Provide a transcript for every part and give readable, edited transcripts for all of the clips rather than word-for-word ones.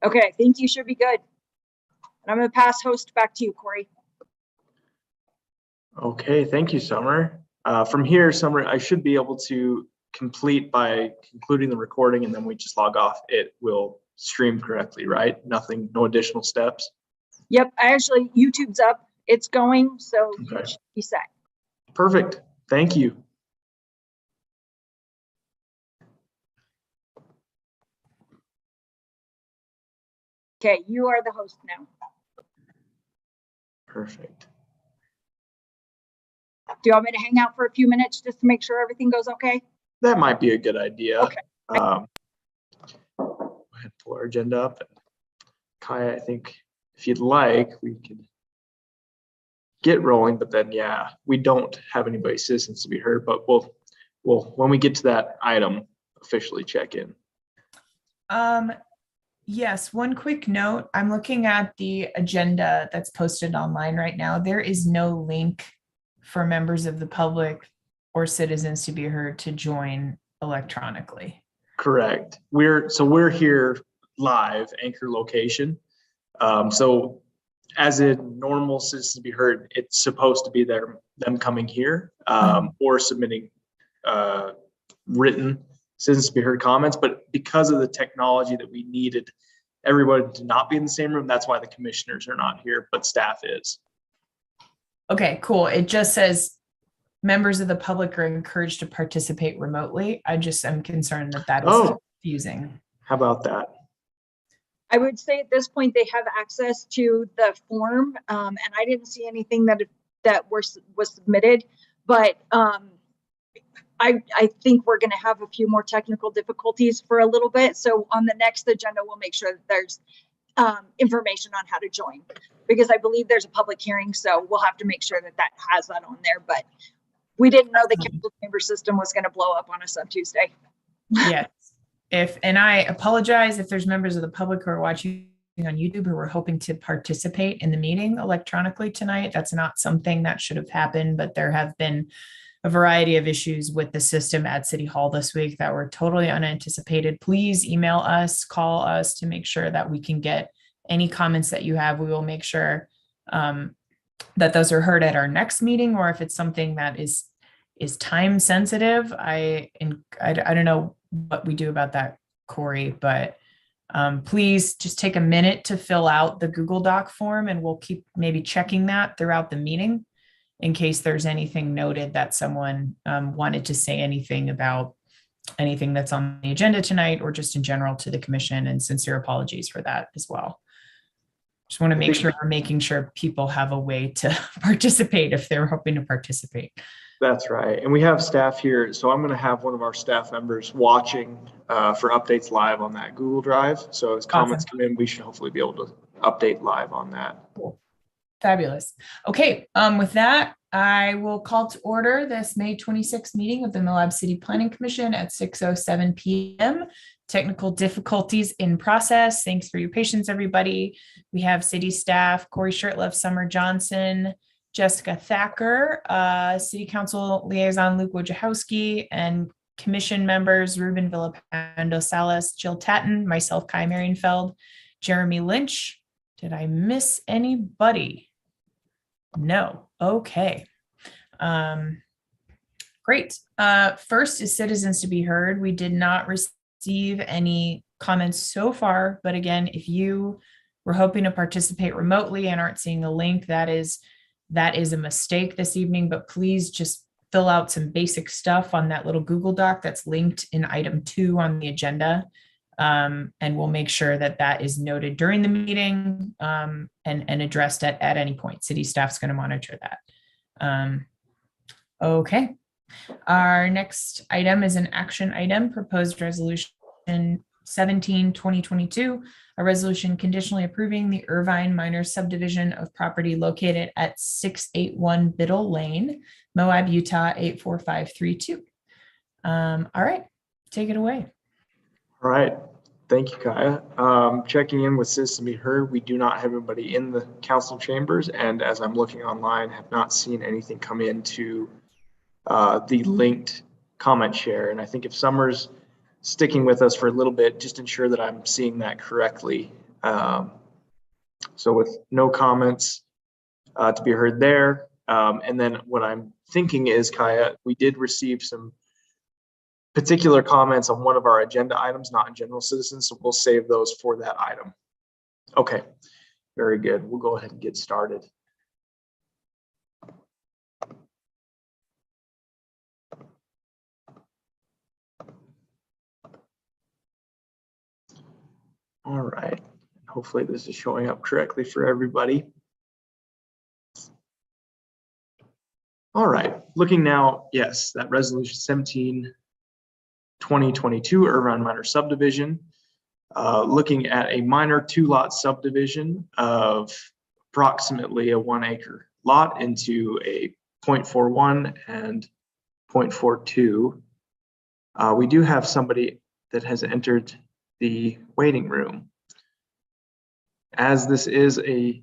Okay, I think you should be good. And I'm going to pass host back to you, Corey. Okay, thank you, Summer. From here, Summer, I should be able to complete by concluding the recording, and then we just log off. It will stream correctly, right? Nothing, no additional steps? Yep, YouTube's up. It's going, so Okay. you should be set. Perfect. Thank you. Okay, you are the host now. Perfect. Do you want me to hang out for a few minutes just to make sure everything goes okay? That might be a good idea. Okay. Go ahead and pull our agenda up. Kaya, I think if you'd like, we could get rolling, but then, yeah, we don't have anybody's citizens to be heard, but we'll when we get to that item, officially check in. Yes, one quick note. I'm looking at the agenda that's posted online right now. There is no link for members of the public or citizens to be heard to join electronically. Correct. We're here live, anchor location. So as a normal citizen to be heard, it's supposed to be them coming here or submitting written citizens to be heard comments. But because of the technology that we needed everybody to not be in the same room, that's why the commissioners are not here, but staff is. Okay, cool. It just says members of the public are encouraged to participate remotely. I just am concerned that is confusing. How about that? I would say at this point they have access to the form, and I didn't see anything that was submitted, but I think we're going to have a few more technical difficulties for a little bit. So on the next agenda, we'll make sure that there's information on how to join, because I believe there's a public hearing. So we'll have to make sure that has that on there. But we didn't know the council chamber system was going to blow up on us on Tuesday. Yes. And I apologize if there's members of the public who are watching on YouTube who were hoping to participate in the meeting electronically tonight. That's not something that should have happened, but there have been a variety of issues with the system at City Hall this week that were totally unanticipated. Please email us, call us to make sure that we can get any comments that you have. We will make sure that those are heard at our next meeting, or if it's something that is time sensitive. I don't know what we do about that, Corey, but please just take a minute to fill out the Google Doc form, and we'll keep maybe checking that throughout the meeting in case there's anything noted that someone wanted to say anything about anything that's on the agenda tonight, or just in general to the commission, and sincere apologies for that as well. Just want to make sure we're making sure people have a way to participate if they're hoping to participate. That's right. And we have staff here. So I'm going to have one of our staff members watching for updates live on that Google Drive. So as comments come in, we should hopefully be able to update live on that. Cool. Fabulous. Okay. With that, I will call to order this May 26th meeting of the Moab City Planning Commission at 6:07 p.m. Technical difficulties in process. Thanks for your patience, everybody. We have city staff, Corey Shirtliff, Summer Johnson, Jessica Thacker, City Council Liaison Luke Wojciechowski, and Commission members Ruben Villapando Salas, Jill Tatton, myself, Kai Marienfeld, Jeremy Lynch. Did I miss anybody? No. Okay. Great. First is citizens to be heard. We did not receive any comments so far, but again, if you were hoping to participate remotely and aren't seeing the link, that is a mistake this evening, but please just fill out some basic stuff on that little Google Doc that's linked in item 2 on the agenda. And we'll make sure that is noted during the meeting and addressed at any point. City staff's going to monitor that. Okay. Our next item is an action item, proposed resolution 17/2022, a resolution conditionally approving the Irvine minor subdivision of property located at 681 Biddle Lane, Moab, Utah 84532. All right, take it away. All right. Thank you, Kaya. Checking in with citizens to be heard. We do not have anybody in the council chambers, and as I'm looking online, have not seen anything come into the linked comment share. And I think if Summer's sticking with us for a little bit, just ensure that I'm seeing that correctly. So with no comments to be heard there. And then what I'm thinking is, Kaya, we did receive some particular comments on one of our agenda items, not in general citizens, so we'll save those for that item. Okay, very good. We'll go ahead and get started. All right, hopefully this is showing up correctly for everybody. All right, looking now, yes, that resolution 17, 2022 Irvine minor subdivision. Looking at a minor 2-lot subdivision of approximately a 1 acre lot into a 0.41 and 0.42. We do have somebody that has entered the waiting room. As this is a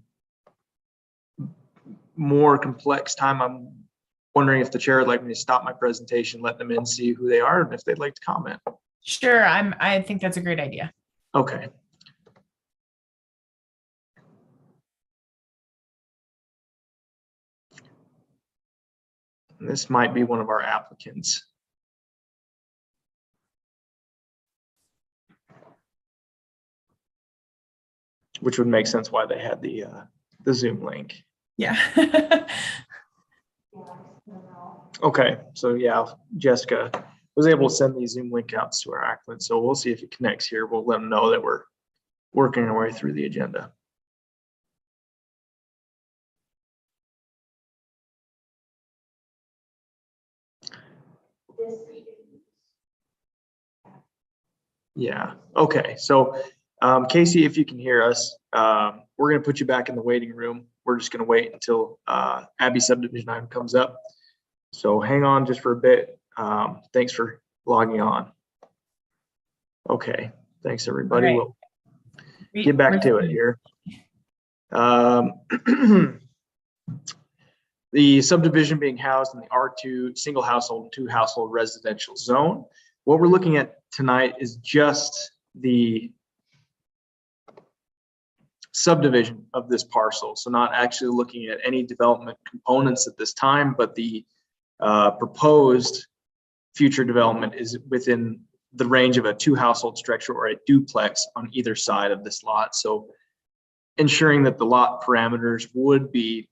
more complex time, I'm wondering if the chair would like me to stop my presentation, let them in, see who they are, and if they'd like to comment. Sure, I think that's a great idea. Okay. This might be one of our applicants. Which would make sense why they had the Zoom link. Yeah. Okay, so yeah, Jessica was able to send the Zoom link out to our applicant, so we'll see if it connects here. We'll let them know that we're working our way through the agenda. Yeah, okay, so Casey, if you can hear us, we're gonna put you back in the waiting room. We're just gonna wait until Abby subdivision item comes up. So hang on just for a bit. Thanks for logging on. Okay, thanks everybody. Right. We'll get back to it here. The subdivision being housed in the R2 single household, 2 household residential zone. What we're looking at tonight is just the subdivision of this parcel. So not actually looking at any development components at this time, but the proposed future development is within the range of a 2 household structure or a duplex on either side of this lot. So ensuring that the lot parameters would be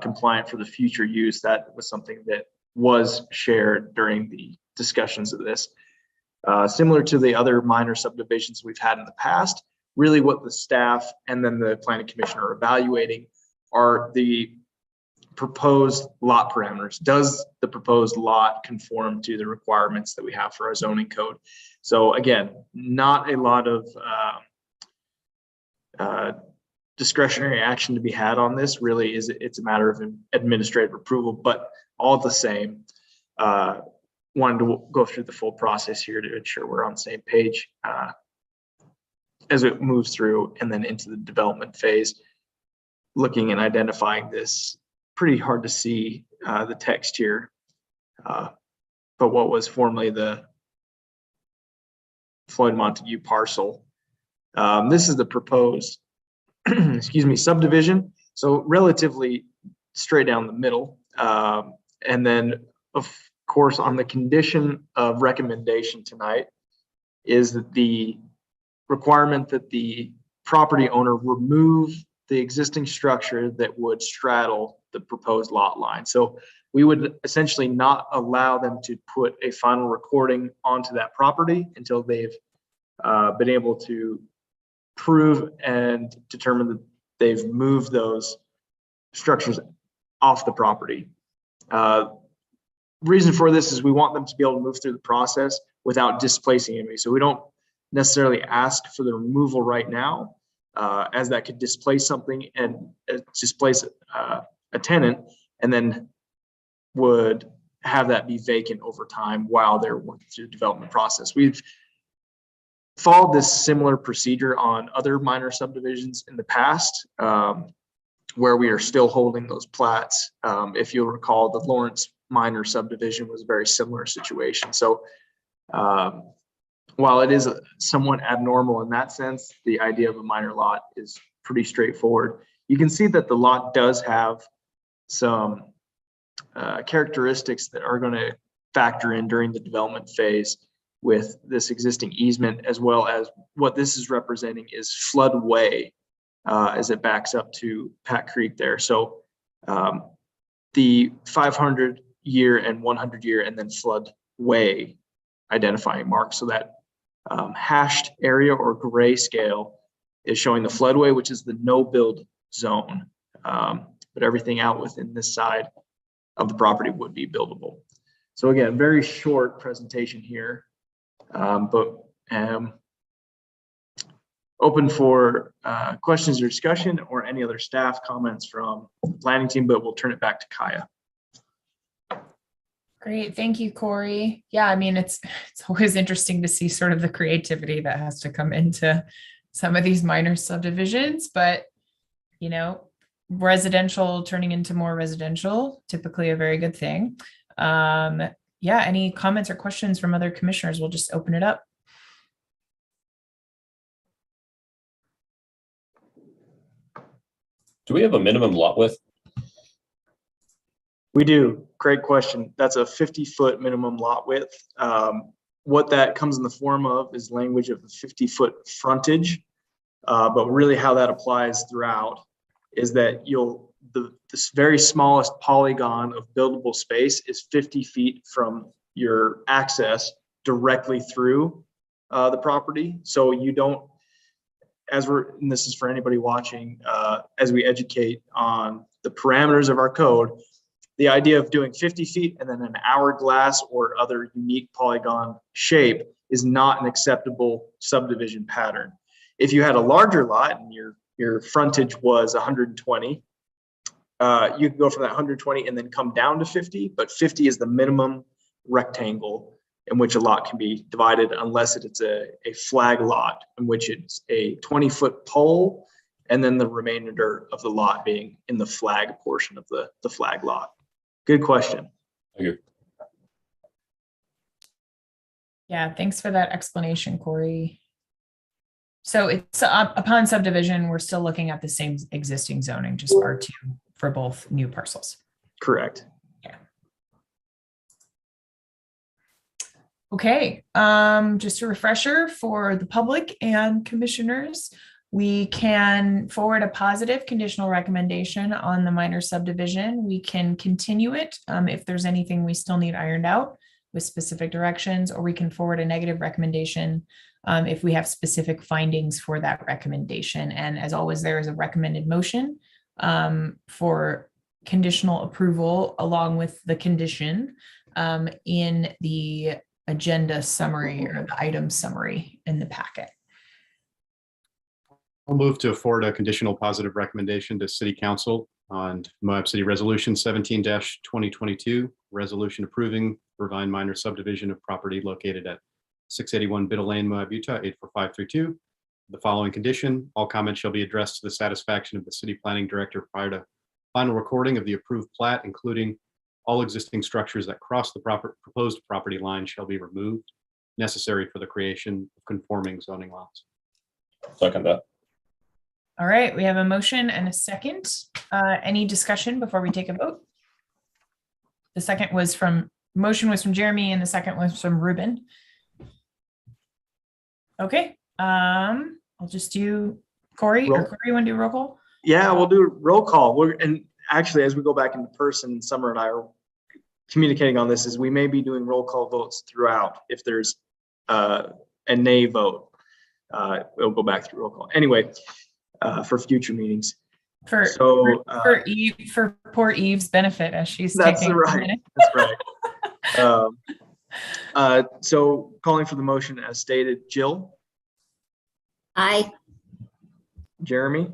compliant for the future use. That was something that was shared during the discussions of this. Similar to the other minor subdivisions we've had in the past, really what the staff and then the planning commission are evaluating are the proposed lot parameters. Does the proposed lot conform to the requirements that we have for our zoning code? So again, not a lot of discretionary action to be had on this. Really is, it's a matter of administrative approval, but all the same, wanted to go through the full process here to ensure we're on the same page as it moves through and then into the development phase. Looking and identifying this, pretty hard to see the text here, but what was formerly the Floyd Montague parcel. This is the proposed, excuse me, subdivision. So relatively straight down the middle. And then of course, on the condition of recommendation tonight is that the requirement that the property owner remove the existing structure that would straddle the proposed lot line. So we would essentially not allow them to put a final recording onto that property until they've been able to prove and determine that they've moved those structures off the property. Reason for this is we want them to be able to move through the process without displacing anybody. So we don't necessarily ask for the removal right now, as that could displace something and displace a tenant, and then would have that be vacant over time while they're working through the development process. We've followed this similar procedure on other minor subdivisions in the past, where we are still holding those plats. If you'll recall, the Lawrence minor subdivision was a very similar situation. So while it is somewhat abnormal in that sense, the idea of a minor lot is pretty straightforward. You can see that the lot does have some characteristics that are going to factor in during the development phase with this existing easement, as well as what this is representing is floodway as it backs up to Pat Creek there. So the 500-year and 100-year and then floodway identifying marks. So that hashed area or grayscale is showing the floodway, which is the no build zone. But everything out within this side of the property would be buildable. So again, very short presentation here, but open for questions or discussion or any other staff comments from the planning team, but we'll turn it back to Kaya. Great. Thank you, Corey. Yeah, I mean, it's always interesting to see sort of the creativity that has to come into some of these minor subdivisions, but you know, residential turning into more residential, typically a very good thing. Yeah, any comments or questions from other commissioners? We'll just open it up. Do we have a minimum lot width? We do. Great question. That's a 50-foot minimum lot width. What that comes in the form of is language of the 50-foot frontage. But really how that applies throughout is that this very smallest polygon of buildable space is 50 feet from your access directly through the property. So you don't, and this is for anybody watching, as we educate on the parameters of our code, the idea of doing 50 feet and then an hourglass or other unique polygon shape is not an acceptable subdivision pattern. If you had a larger lot and your frontage was 120, you could go from that 120 and then come down to 50, but 50 is the minimum rectangle in which a lot can be divided unless it's a flag lot, in which it's a 20-foot pole and then the remainder of the lot being in the flag portion of the flag lot. Good question. Thank you. Yeah, thanks for that explanation, Corey. So it's upon subdivision, we're still looking at the same existing zoning, just R2 for both new parcels. Correct. Yeah. Okay, just a refresher for the public and commissioners, we can forward a positive conditional recommendation on the minor subdivision. We can continue it if there's anything we still need ironed out with specific directions, or we can forward a negative recommendation if we have specific findings for that recommendation. And as always, there is a recommended motion for conditional approval along with the condition in the agenda summary or the item summary in the packet. I'll move to forward a conditional positive recommendation to City Council on Moab City Resolution 17-2022, resolution approving Irvine minor subdivision of property located at 681 Biddle Lane, Moab, Utah, 84532. The following condition, all comments shall be addressed to the satisfaction of the city planning director prior to final recording of the approved plat, including all existing structures that cross the proposed property line shall be removed, necessary for the creation of conforming zoning lots. Second that. All right, we have a motion and a second. Any discussion before we take a vote? The motion was from Jeremy and the second was from Ruben. Okay, I'll just do Corey. Or Corey, you want to do roll call? Yeah, we'll do roll call. And actually, as we go back into person, Summer and I are communicating on this, is we may be doing roll call votes throughout. If there's a nay vote, we'll go back through roll call. Anyway, for future meetings. For poor Eve's benefit, as she's taking a minute. That's right. So calling for the motion as stated, Jill? Aye. Jeremy?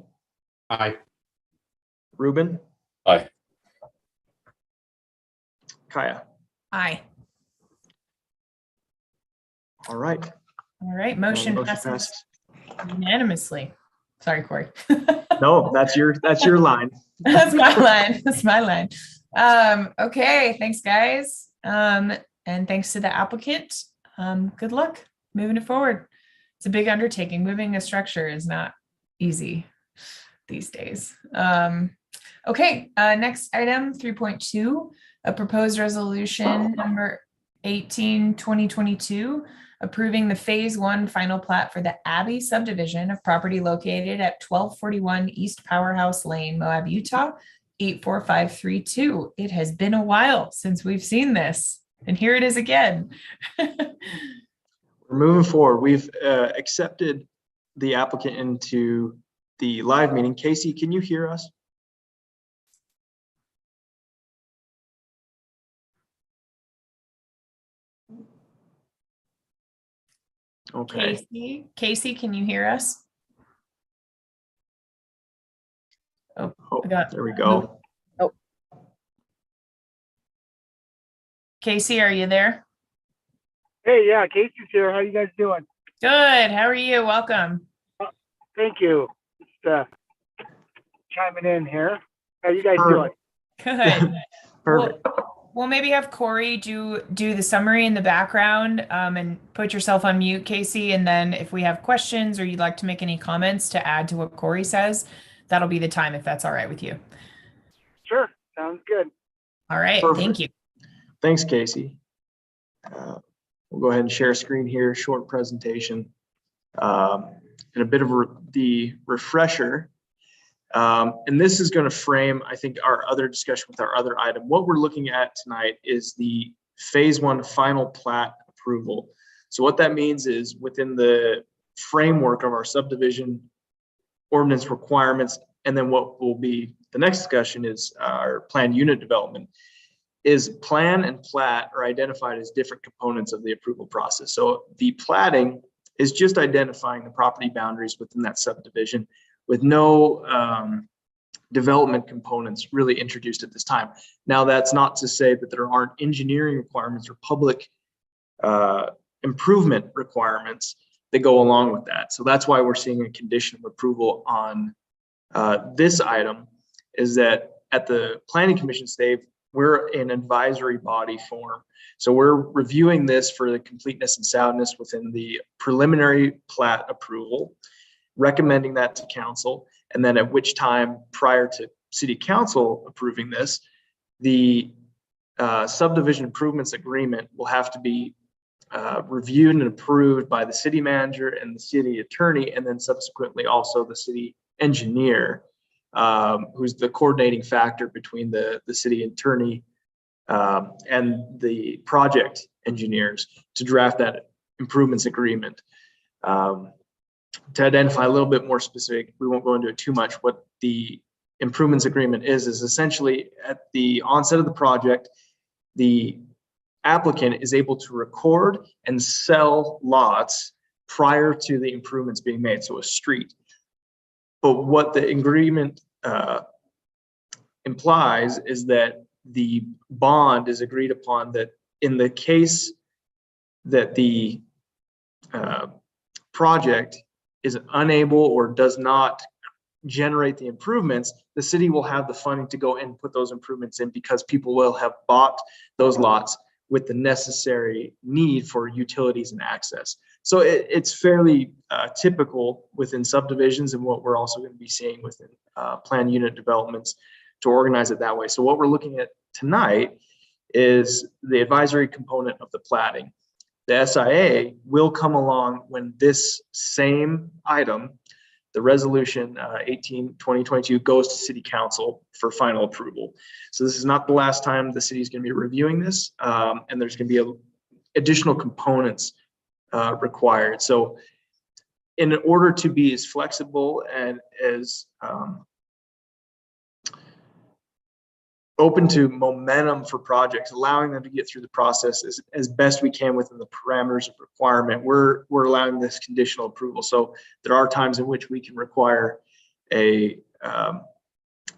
Aye. Ruben? Aye. Kaya? Aye. All right. All right, motion passes unanimously. Sorry, Corey. No, that's your line. That's my line. That's my line. Okay, thanks guys. And thanks to the applicant. Good luck. moving it forward. It's a big undertaking. Moving a structure is not easy these days. Okay, next item, 3.2, a proposed resolution number 18, 2022, approving the phase 1 final plat for the Abbey subdivision of property located at 1241 East Powerhouse Lane, Moab, Utah, 84532. It has been a while since we've seen this, and here it is again. We're moving forward. We've accepted the applicant into the live meeting. Casey, can you hear us? Okay. Casey, can you hear us? Oh, I got- there we go. Casey, are you there? Hey, yeah, Casey's here. How you guys doing? Good. How are you? Welcome. Thank you. Just chiming in here. How you guys doing? Good. Perfect. We'll maybe have Corey do the summary in the background, and put yourself on mute, Casey. And then if we have questions or you'd like to make any comments to add to what Corey says, that'll be the time, if that's all right with you. Sure. Sounds good. All right. Perfect. Thank you. Thanks, Casey. We'll go ahead and share a screen here, short presentation. And a bit of the refresher. And this is going to frame, I think, our other discussion with our other item. What we're looking at tonight is the phase 1 final plat approval. So what that means is within the framework of our subdivision ordinance requirements, and then what will be the next discussion is our planned unit development, is plan and plat are identified as different components of the approval process. So the platting is just identifying the property boundaries within that subdivision with no development components really introduced at this time. Now, that's not to say that there aren't engineering requirements or public improvement requirements that go along with that. So that's why we're seeing a condition of approval on this item, is that at the Planning Commission stage, we're an advisory body form. So we're reviewing this for the completeness and soundness within the preliminary plat approval, recommending that to council, and then at which time, prior to city council approving this, the subdivision improvements agreement will have to be reviewed and approved by the city manager and the city attorney, and then subsequently also the city engineer, who's the coordinating factor between the city attorney and the project engineers to draft that improvements agreement. To identify a little bit more specific, we won't go into it too much. What the improvements agreement is essentially at the onset of the project, the applicant is able to record and sell lots prior to the improvements being made, so a street. But what the agreement implies is that the bond is agreed upon that in the case that the project is unable or does not generate the improvements, the city will have the funding to go and put those improvements in, because people will have bought those lots with the necessary need for utilities and access. So it's fairly typical within subdivisions, and what we're also going to be seeing within planned unit developments to organize it that way. So what we're looking at tonight is the advisory component of the platting. The SIA will come along when this same item, the resolution 18/2022, goes to city council for final approval. So this is not the last time the city is going to be reviewing this, and there's going to be additional components required. So in order to be as flexible and as open to momentum for projects, allowing them to get through the process as best we can within the parameters of requirement, we're allowing this conditional approval. So there are times in which we can require a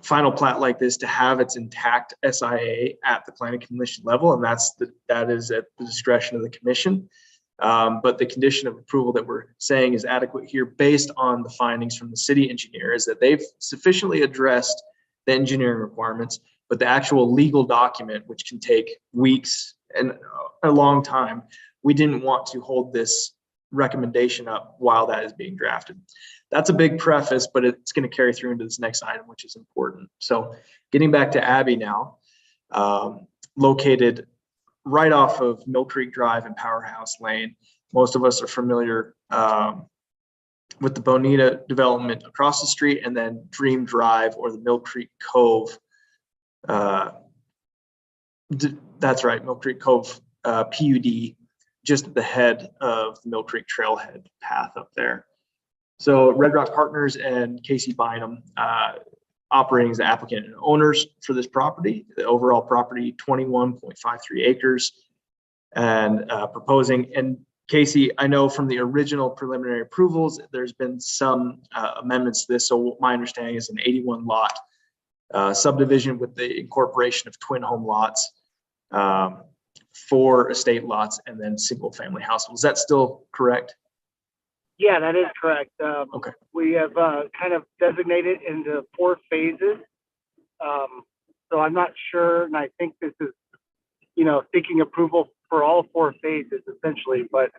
final plat like this to have its intact SIA at the planning commission level, and that is at the discretion of the commission. But the condition of approval that we're saying is adequate here based on the findings from the city engineer is that they've sufficiently addressed the engineering requirements, but the actual legal document, which can take weeks and a long time, we didn't want to hold this recommendation up while that is being drafted. That's a big preface, but it's going to carry through into this next item, which is important. So getting back to Abbey now, located right off of Mill Creek Drive and Powerhouse Lane. Most of us are familiar with the Bonita development across the street, and then Dream Drive or the Mill Creek Cove. That's right, Mill Creek Cove PUD, just at the head of the Mill Creek Trailhead path up there. So Red Rock Partners and Casey Bynum operating as the applicant and owners for this property. The overall property, 21.53 acres, and proposing. And Casey, I know from the original preliminary approvals, there's been some amendments to this. So my understanding is an 81 lot subdivision with the incorporation of twin home lots, 4 estate lots, and then single family households. Is that still correct? Yeah, that is correct. Okay. We have kind of designated into 4 phases. So I'm not sure, and I think this is, seeking approval for all 4 phases essentially. But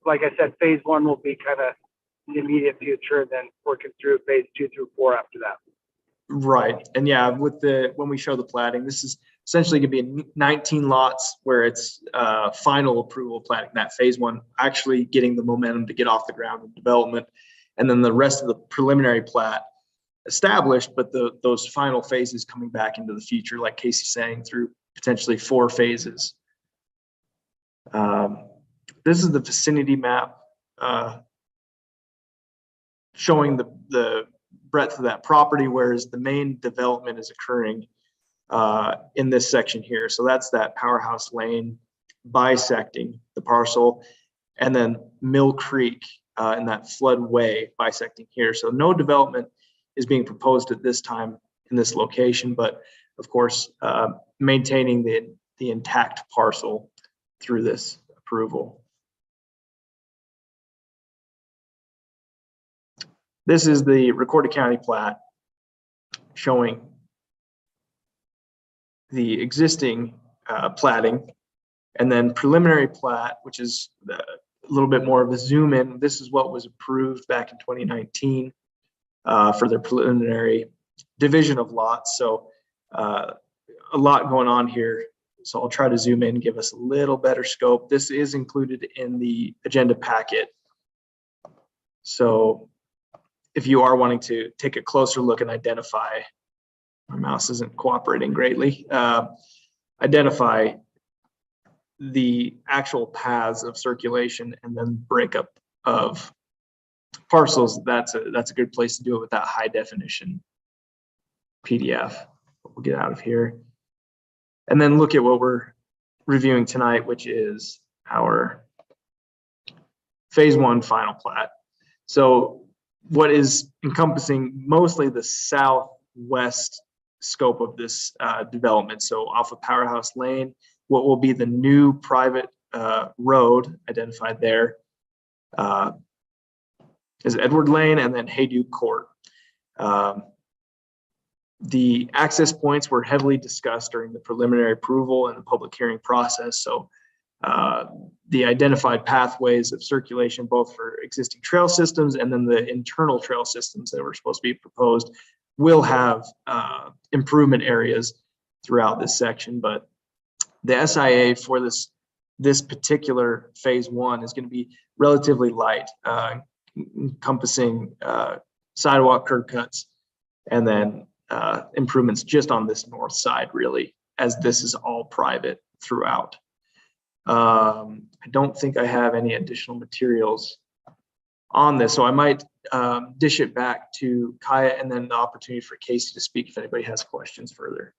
like I said, phase 1 will be kind of in the immediate future, and then working through phase 2 through 4 after that. Right. And yeah, when we show the platting, this is essentially going to be 19 lots where it's final approval platting, that phase 1 actually getting the momentum to get off the ground with development. And then the rest of the preliminary plat established, but those final phases coming back into the future, like Casey's saying, through potentially 4 phases. This is the vicinity map showing the breadth of that property, whereas the main development is occurring in this section here. So that's that Powerhouse Lane bisecting the parcel, and then Mill Creek in that floodway bisecting here. So no development is being proposed at this time in this location, but of course, maintaining the intact parcel through this approval. This is the recorded county plat showing the existing platting, and then preliminary plat, which is a little bit more of a zoom in. This is what was approved back in 2019 for their preliminary division of lots. So a lot going on here. So I'll try to zoom in, give us a little better scope. This is included in the agenda packet. So if you are wanting to take a closer look and identify, my mouse isn't cooperating greatly, identify the actual paths of circulation and then breakup of parcels, that's a good place to do it with that high definition PDF. We'll get out of here. And then look at what we're reviewing tonight, which is our phase 1 final plat. So what is encompassing mostly the southwest scope of this development. So off of Powerhouse Lane, what will be the new private road identified there is Edward Lane, and then Hayduke Court. The access points were heavily discussed during the preliminary approval and the public hearing process. So the identified pathways of circulation, both for existing trail systems and then the internal trail systems that were supposed to be proposed, will have improvement areas throughout this section. But the SIA for this particular phase 1 is going to be relatively light, encompassing sidewalk curb cuts, and then improvements just on this north side, really, as this is all private throughout. I don't think I have any additional materials on this, so I might dish it back to Kaya, and then the opportunity for Casey to speak if anybody has questions further.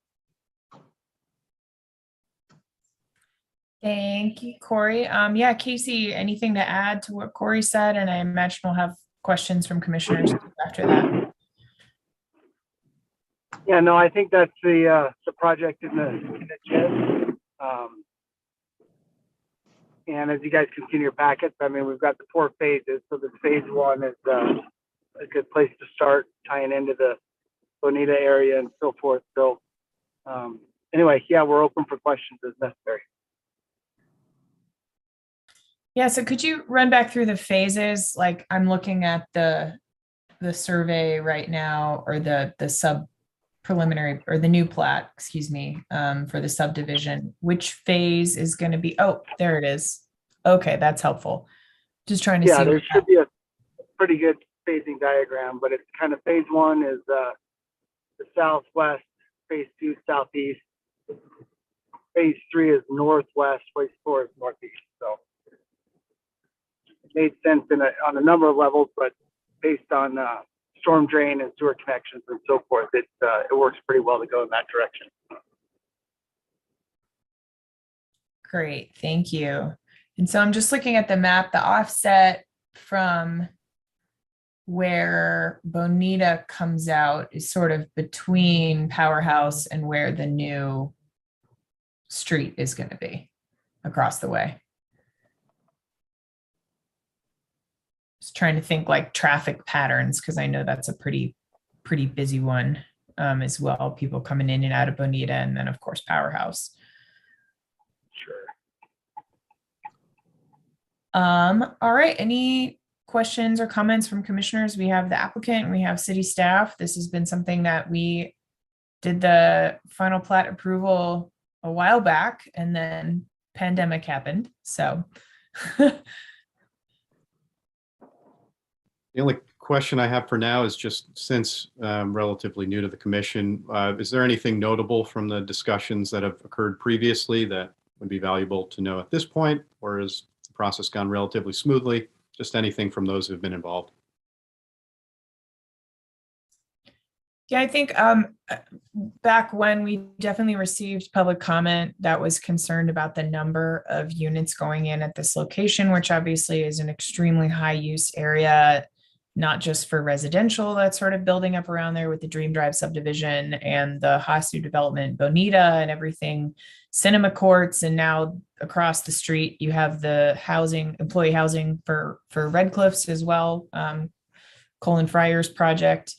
Thank you, Corey. Yeah, Casey, anything to add to what Corey said? And I imagine we'll have questions from commissioners after that. Yeah, no, I think that's the project in the gist. And as you guys can see in your packets, I mean, we've got the 4 phases. So this phase 1 is a good place to start tying into the Bonita area and so forth. So anyway, yeah, we're open for questions as necessary. Yeah, so could you run back through the phases? Like I'm looking at the survey right now, or the sub preliminary, or the new plat, excuse me, for the subdivision. Which phase is going to be, oh, there it is. Okay, that's helpful. Just trying to Yeah, see. there what should be a pretty good phasing diagram, but it's kind of phase one is the southwest, phase two southeast, phase three is northwest, phase four is northeast. So it made sense on a number of levels, but based on storm drain and sewer connections and so forth, it works pretty well to go in that direction. Great, thank you. And so I'm just looking at the map, the offset from where Bonita comes out is sort of between Powerhouse and where the new street is going to be across the way. Just trying to think like traffic patterns, because I know that's a pretty busy one as well. People coming in and out of Bonita, and then of course Powerhouse. Sure. All right. Any questions or comments from commissioners? We have the applicant, we have city staff. This has been something that we did the final plat approval a while back, and then pandemic happened. So The only question I have for now is just since relatively new to the commission, is there anything notable from the discussions that have occurred previously that would be valuable to know at this point, or has the process gone relatively smoothly? Just anything from those who've been involved. yeah, I think back when we definitely received public comment that was concerned about the number of units going in at this location, which obviously is an extremely high use area, not just for residential that's sort of building up around there with the Dream Drive subdivision and the Hasu development, Bonita and everything, Cinema Courts, and now across the street you have the housing, employee housing for Red Cliffs as well, Colin Fryer's project.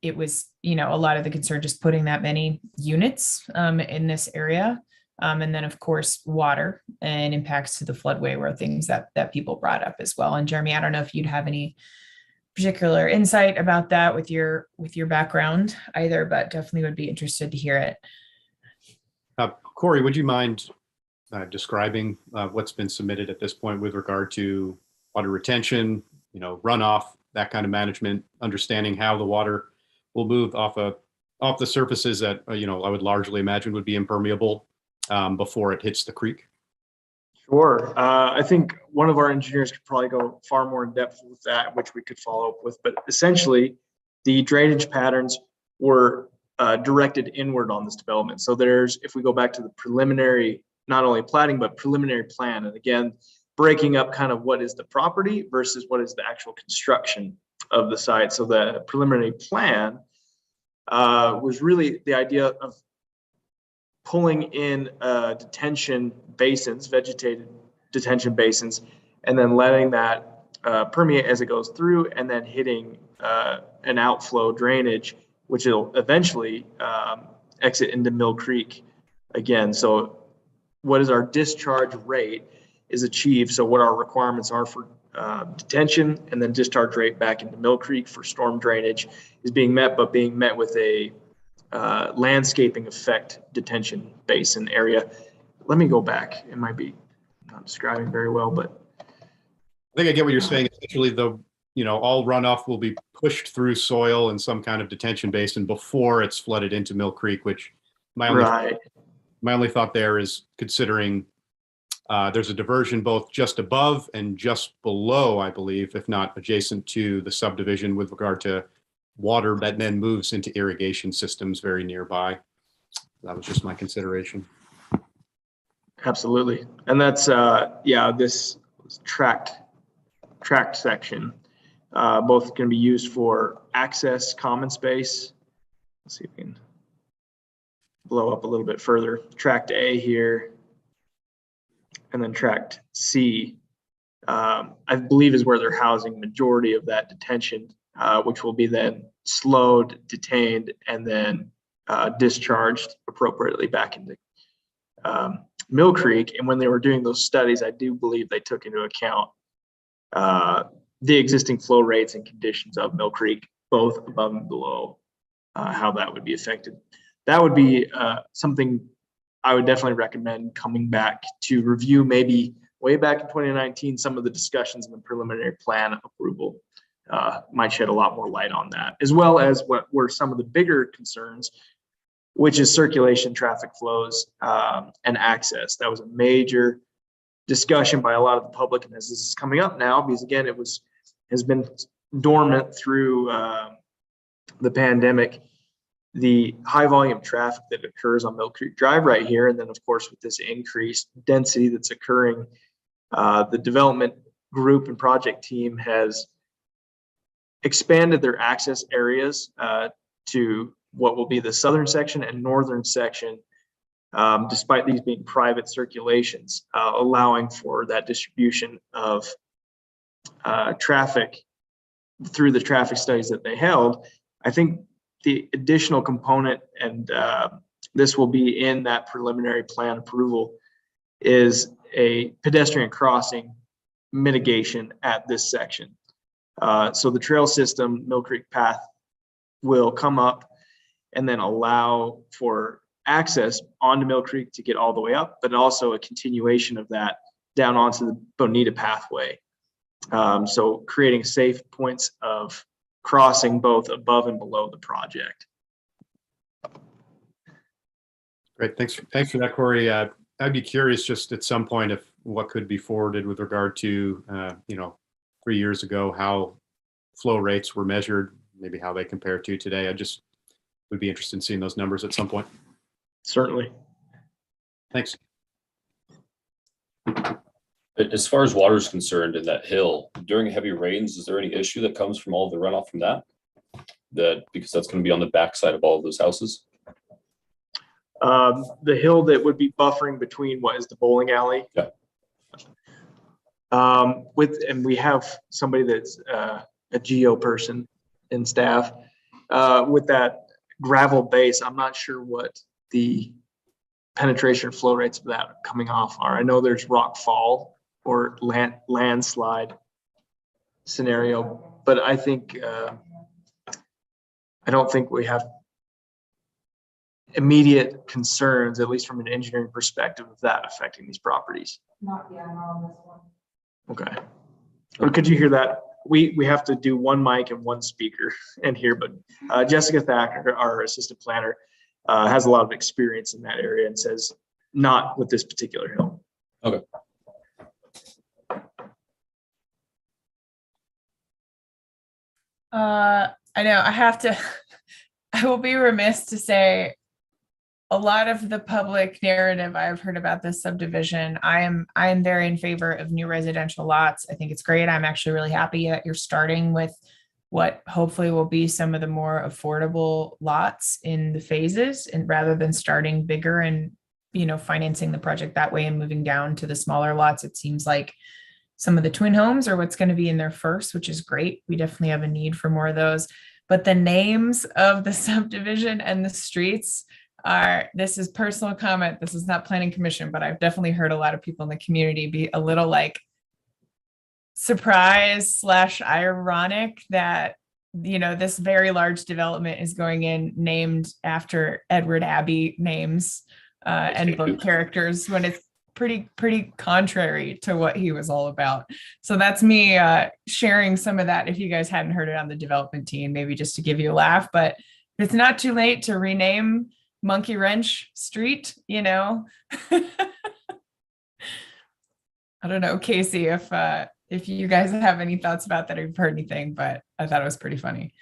It was, a lot of the concern just putting that many units in this area. And then of course, water and impacts to the floodway were things that people brought up as well. And Jeremy, I don't know if you'd have any particular insight about that with your background either, but definitely would be interested to hear it. Corey, would you mind describing what's been submitted at this point with regard to water retention, runoff, that kind of management, understanding how the water will move off the surfaces that, I would largely imagine would be impermeable before it hits the creek? Sure. I think one of our engineers could probably go far more in depth with that, which we could follow up with. But essentially, the drainage patterns were directed inward on this development. So if we go back to the preliminary, not only platting, but preliminary plan, and again, breaking up kind of what is the property versus what is the actual construction of the site. So the preliminary plan was really the idea of pulling in detention basins, vegetated detention basins, and then letting that permeate as it goes through, and then hitting an outflow drainage, which will eventually exit into Mill Creek again. So what is our discharge rate is achieved. So what our requirements are for detention and then discharge rate back into Mill Creek for storm drainage is being met, but being met with a landscaping effect detention basin area. Let me go back. It might be not describing very well, but I think I get what you're saying. Essentially, all runoff will be pushed through soil in some kind of detention basin before it's flooded into Mill Creek, which my only thought there is considering there's a diversion both just above and just below, I believe, if not adjacent to the subdivision with regard to water that then moves into irrigation systems very nearby. That was just my consideration. absolutely. And that's, this tract section, both can be used for access, common space. Let's see if we can blow up a little bit further. Tract A here, and then tract C, I believe is where they're housing majority of that detention, which will be then slowed, detained, and then discharged appropriately back into Mill Creek. And when they were doing those studies, I do believe they took into account the existing flow rates and conditions of Mill Creek, both above and below, how that would be affected. That would be something I would definitely recommend coming back to review, maybe way back in 2019, some of the discussions in the preliminary plan approval might shed a lot more light on that, as well as what were some of the bigger concerns, which is circulation, traffic flows, and access. That was a major discussion by a lot of the public, and as this is coming up now, because again, has been dormant through the pandemic, the high volume traffic that occurs on Mill Creek Drive right here, and then of course with this increased density that's occurring, the development group and project team has expanded their access areas to what will be the southern section and northern section, despite these being private circulations, allowing for that distribution of traffic through the traffic studies that they held. I think the additional component, and this will be in that preliminary plan approval, is a pedestrian crossing mitigation at this section. So the trail system, Mill Creek Path, will come up and then allow for access onto Mill Creek to get all the way up, but also a continuation of that down onto the Bonita pathway. So creating safe points of crossing both above and below the project. Great, thanks for that, Corey. I'd be curious just at some point if what could be forwarded with regard to, 3 years ago, how flow rates were measured, maybe how they compare to today. I just would be interested in seeing those numbers at some point. Certainly. Thanks. As far as water is concerned in that hill, during heavy rains, is there any issue that comes from all the runoff from that? Because that's going to be on the backside of all of those houses? The hill that would be buffering between what is the bowling alley. Yeah. And we have somebody that's a geo person in staff. With that gravel base, I'm not sure what the penetration flow rates of that coming off are. I know there's rock fall or landslide scenario, but I think I don't think we have immediate concerns, at least from an engineering perspective, of that affecting these properties. Not yet, not on this one. Okay. Or could you hear that? We have to do one mic and one speaker in here, but Jessica Thacker, our assistant planner, has a lot of experience in that area and says not with this particular hill. Okay. I know I will be remiss to say a lot of the public narrative I've heard about this subdivision, I am very in favor of new residential lots. I think it's great. I'm actually really happy that you're starting with what hopefully will be some of the more affordable lots in the phases, and rather than starting bigger and, financing the project that way and moving down to the smaller lots. It seems like some of the twin homes are what's going to be in there first, which is great. We definitely have a need for more of those. But the names of the subdivision and the streets this is personal comment. This is not planning commission, but I've definitely heard a lot of people in the community be a little like surprised / ironic that, this very large development is going in named after Edward Abbey names and book characters, when it's pretty contrary to what he was all about. So that's me sharing some of that. If you guys hadn't heard it on the development team, maybe just to give you a laugh, but it's not too late to rename Monkey Wrench Street, I don't know, Casey, if you guys have any thoughts about that or you've heard anything, but I thought it was pretty funny.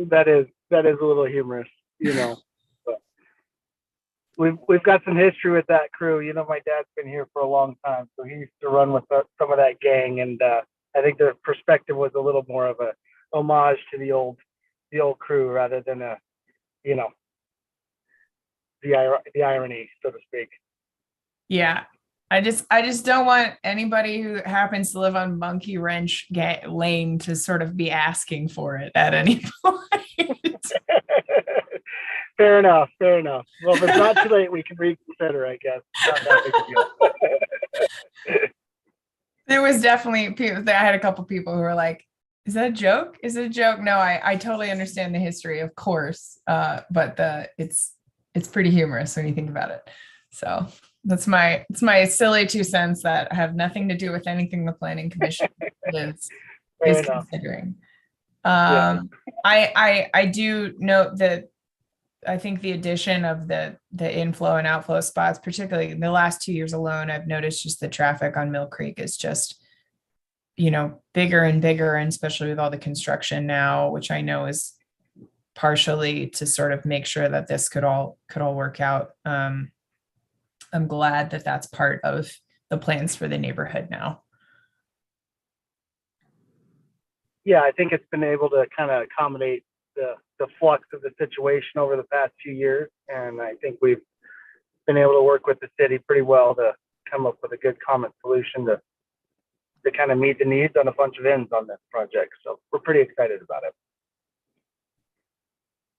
That is a little humorous, But we've got some history with that crew. My dad's been here for a long time, so he used to run with some of that gang, and I think the perspective was a little more of a homage to the old crew rather than the irony, so to speak. Yeah. I just don't want anybody who happens to live on Monkey Wrench Lane to sort of be asking for it at any point. Fair enough. Fair enough. Well, if it's not too late, we can reconsider, I guess. Not that big a deal. There was definitely people. I had a couple people who were like, "Is that a joke? Is it a joke?" No, I totally understand the history, of course, but it's pretty humorous when you think about it. So it's my silly 2 cents that have nothing to do with anything the planning commission is Fair enough. considering. Yeah. I do note that I think the addition of the inflow and outflow spots, particularly in the last 2 years alone, I've noticed just the traffic on Mill Creek is just, bigger and bigger, and especially with all the construction now, which I know is partially to sort of make sure that this could all work out. I'm glad that that's part of the plans for the neighborhood now. Yeah, I think it's been able to kind of accommodate the flux of the situation over the past few years. And I think we've been able to work with the city pretty well to come up with a good common solution to kind of meet the needs on a bunch of ends on this project. So we're pretty excited about it.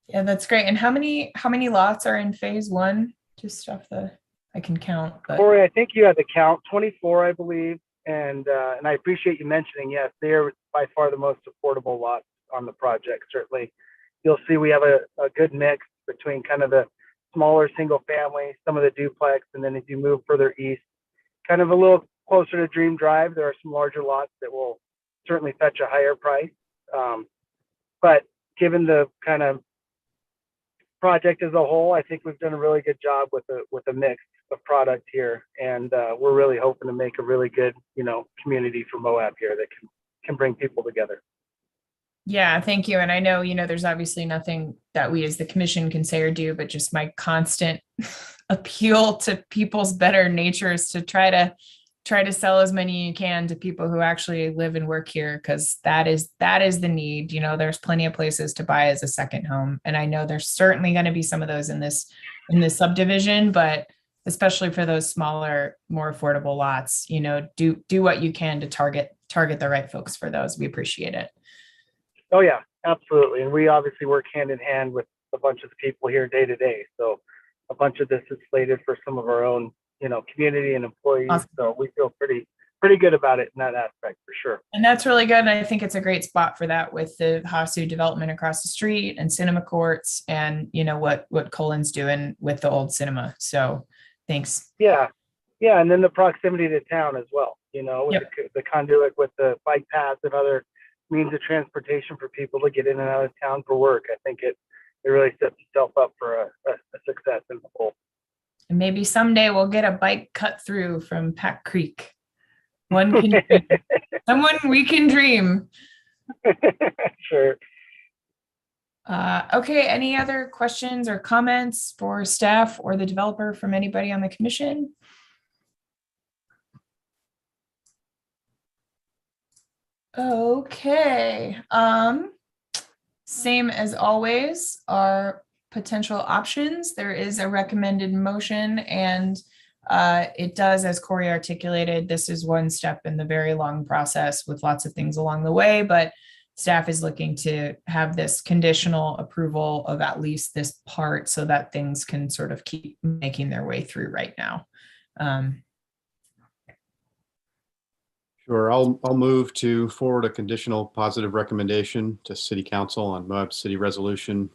Yeah, that's great. And how many lots are in phase one? Just off I can count. But Corey, I think you had the count, 24, I believe. And I appreciate you mentioning, yes, they are by far the most affordable lots on the project. Certainly, you'll see we have a good mix between kind of the smaller single family, some of the duplex, and then if you move further east, kind of a little closer to Dream Drive, there are some larger lots that will certainly fetch a higher price. But given the kind of project as a whole, I think we've done a really good job with a mix of product here, and we're really hoping to make a really good, community for Moab here that can bring people together. yeah, thank you. And I know, there's obviously nothing that we as the commission can say or do, but just my constant appeal to people's better natures to try to sell as many you can to people who actually live and work here, because that is the need. There's plenty of places to buy as a second home, and I know there's certainly going to be some of those in this subdivision, but especially for those smaller, more affordable lots, do what you can to target the right folks for those. We appreciate it. Oh yeah, absolutely. And we obviously work hand in hand with a bunch of the people here day to day. So a bunch of this is slated for some of our own, community and employees. Awesome. So we feel pretty good about it in that aspect for sure. And that's really good. And I think it's a great spot for that with the Hasu development across the street and Cinema Courts and, what Colin's doing with the old cinema. So thanks. Yeah. Yeah. And then the proximity to town as well, with Yep. the conduit, with the bike paths and other means of transportation for people to get in and out of town for work. I think it really sets itself up for a success in the whole. And maybe someday we'll get a bike cut through from Pack Creek. Someone we can dream. Sure. Okay, any other questions or comments for staff or the developer from anybody on the commission? Okay, same as always, our potential options. There is a recommended motion, and it does, as Corey articulated, this is one step in the very long process with lots of things along the way, but staff is looking to have this conditional approval of at least this part so that things can sort of keep making their way through right now. Sure, I'll move to forward a conditional positive recommendation to City Council on Moab City Resolution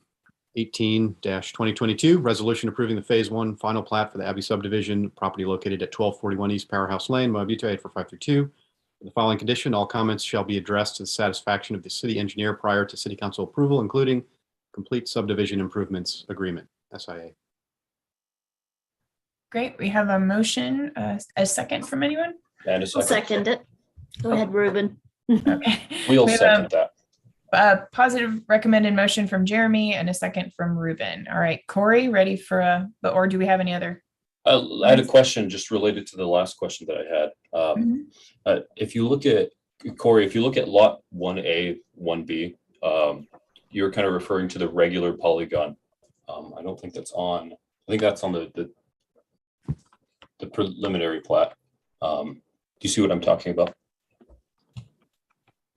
18-2022, resolution approving the Phase 1 final plat for the Abbey subdivision, property located at 1241 East Powerhouse Lane, Moab, Utah 84532. The following condition, all comments shall be addressed to the satisfaction of the city engineer prior to City Council approval, including complete subdivision improvements agreement, SIA. Great, we have a motion, a second from anyone? And a I'll second. second it. Go ahead, Ruben. Okay. We'll We have second that. a positive recommended motion from Jeremy and a second from Ruben. All right, Corey, ready for or do we have any other? I had a question just related to the last question that I had. If you look at, Corey, if you look at lot 1A, 1B, you're kind of referring to the regular polygon. I don't think that's on, I think that's on the preliminary plat. Do you see what I'm talking about?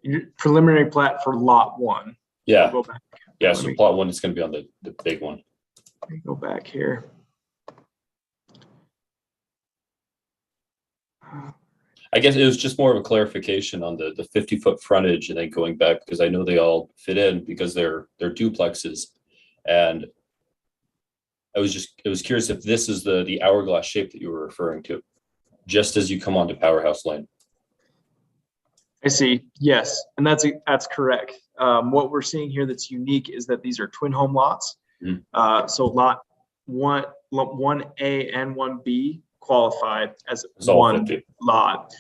Your preliminary plat for lot 1. Yeah, Go back. yeah, Let so me- plot 1 is going to be on the big one. Let me go back here. I guess it was just more of a clarification on the 50-foot frontage and then going back, because I know they all fit in because they're duplexes. And I was curious if this is the hourglass shape that you were referring to, just as you come onto Powerhouse Lane. I see. Yes, and that's correct. What we're seeing here that's unique is that these are twin home lots. So lot 1A and 1B qualified as It's all one 50. lot.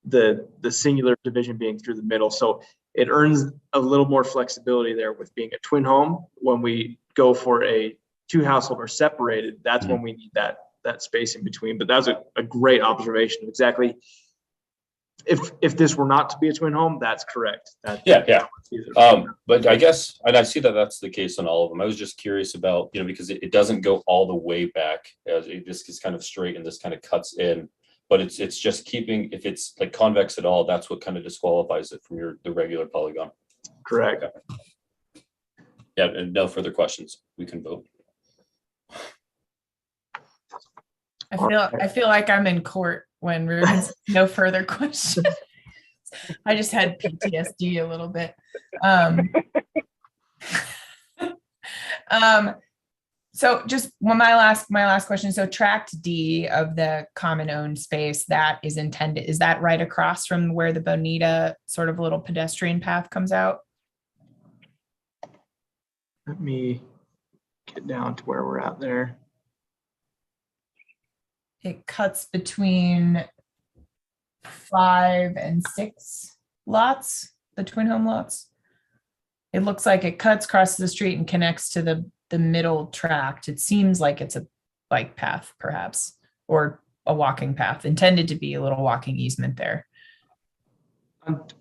The singular division being through the middle. So it earns a little more flexibility there with being a twin home. When we go for a two household or separated, that's when we need that space in between. But that's a great observation of exactly. If this were not to be a twin home, that's correct. Yeah. But I guess, and I see that that's the case on all of them. I was just curious about, because it doesn't go all the way back, as it just is kind of straight and this kind of cuts in. But it's just keeping, if it's like convex at all, that's what kind of disqualifies it from the regular polygon. Correct. Okay. Yeah, and no further questions. We can vote. I feel like I'm in court when Ruben's no further questions. I just had PTSD a little bit. So just my last question. So tract D of the common owned space that is intended, is that right across from where the Bonita sort of little pedestrian path comes out? Let me get down to where we're at there. It cuts between 5 and 6 lots, the twin home lots. It looks like it cuts across the street and connects to the middle tract. It seems like it's a bike path, perhaps, or a walking path, intended to be a little walking easement there.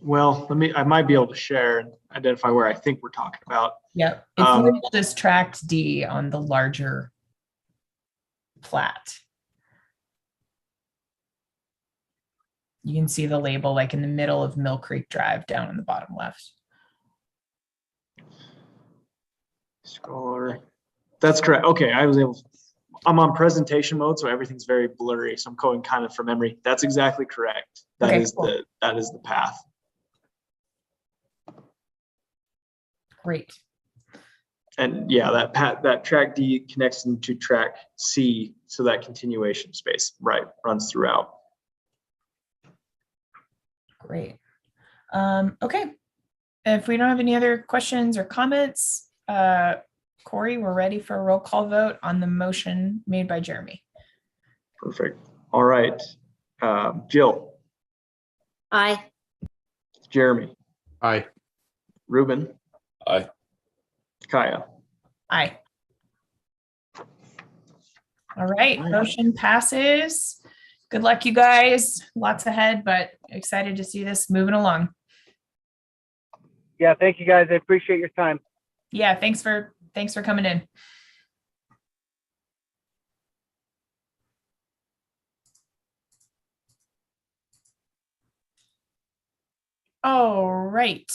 Well, I might be able to share and identify where I think we're talking about. Yep. It's labeled as tract D on the larger plat. You can see the label like in the middle of Mill Creek Drive down in the bottom left. Scholar. That's correct. Okay, I'm on presentation mode, so everything's very blurry. So I'm going kind of from memory. That's exactly correct. That is the path. Great. And yeah, that track D connects into track C, so that continuation space, right, runs throughout. Great. Okay. If we don't have any other questions or comments, Corey, we're ready for a roll call vote on the motion made by Jeremy. Perfect. All right. Jill. Aye. Jeremy. Aye. Ruben. Aye. Kaya. Aye. All right, motion passes. Good luck, you guys. Lots ahead, but excited to see this moving along. Yeah, thank you guys. I appreciate your time. Yeah, thanks for coming in. All right.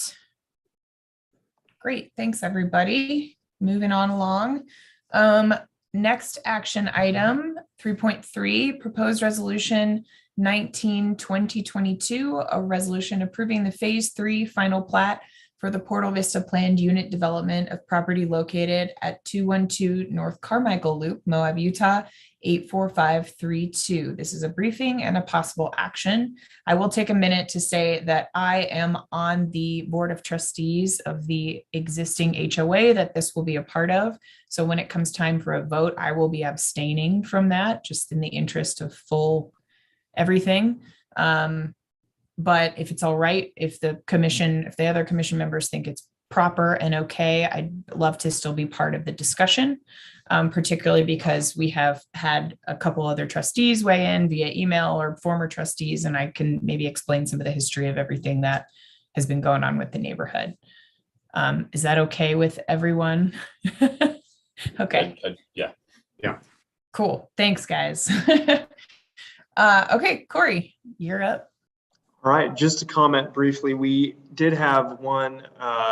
Great. Thanks, everybody. Moving on along. Next action item 3.3, proposed resolution 19/2022, a resolution approving the phase 3 final plat for the Portal Vista planned unit development of property located at 212 North Carmichael Loop, Moab, Utah, 84532. This is a briefing and a possible action. I will take a minute to say that I am on the board of trustees of the existing HOA that this will be a part of. So when it comes time for a vote, I will be abstaining from that, just in the interest of full everything. But if it's all right, if the other commission members think it's proper and okay, I'd love to still be part of the discussion, particularly because we have had a couple other trustees weigh in via email or former trustees, and I can maybe explain some of the history of everything that has been going on with the neighborhood. Is that okay with everyone? Okay. Yeah. Cool. Thanks, guys. Okay, Corey, you're up. All right, just to comment briefly, we did have one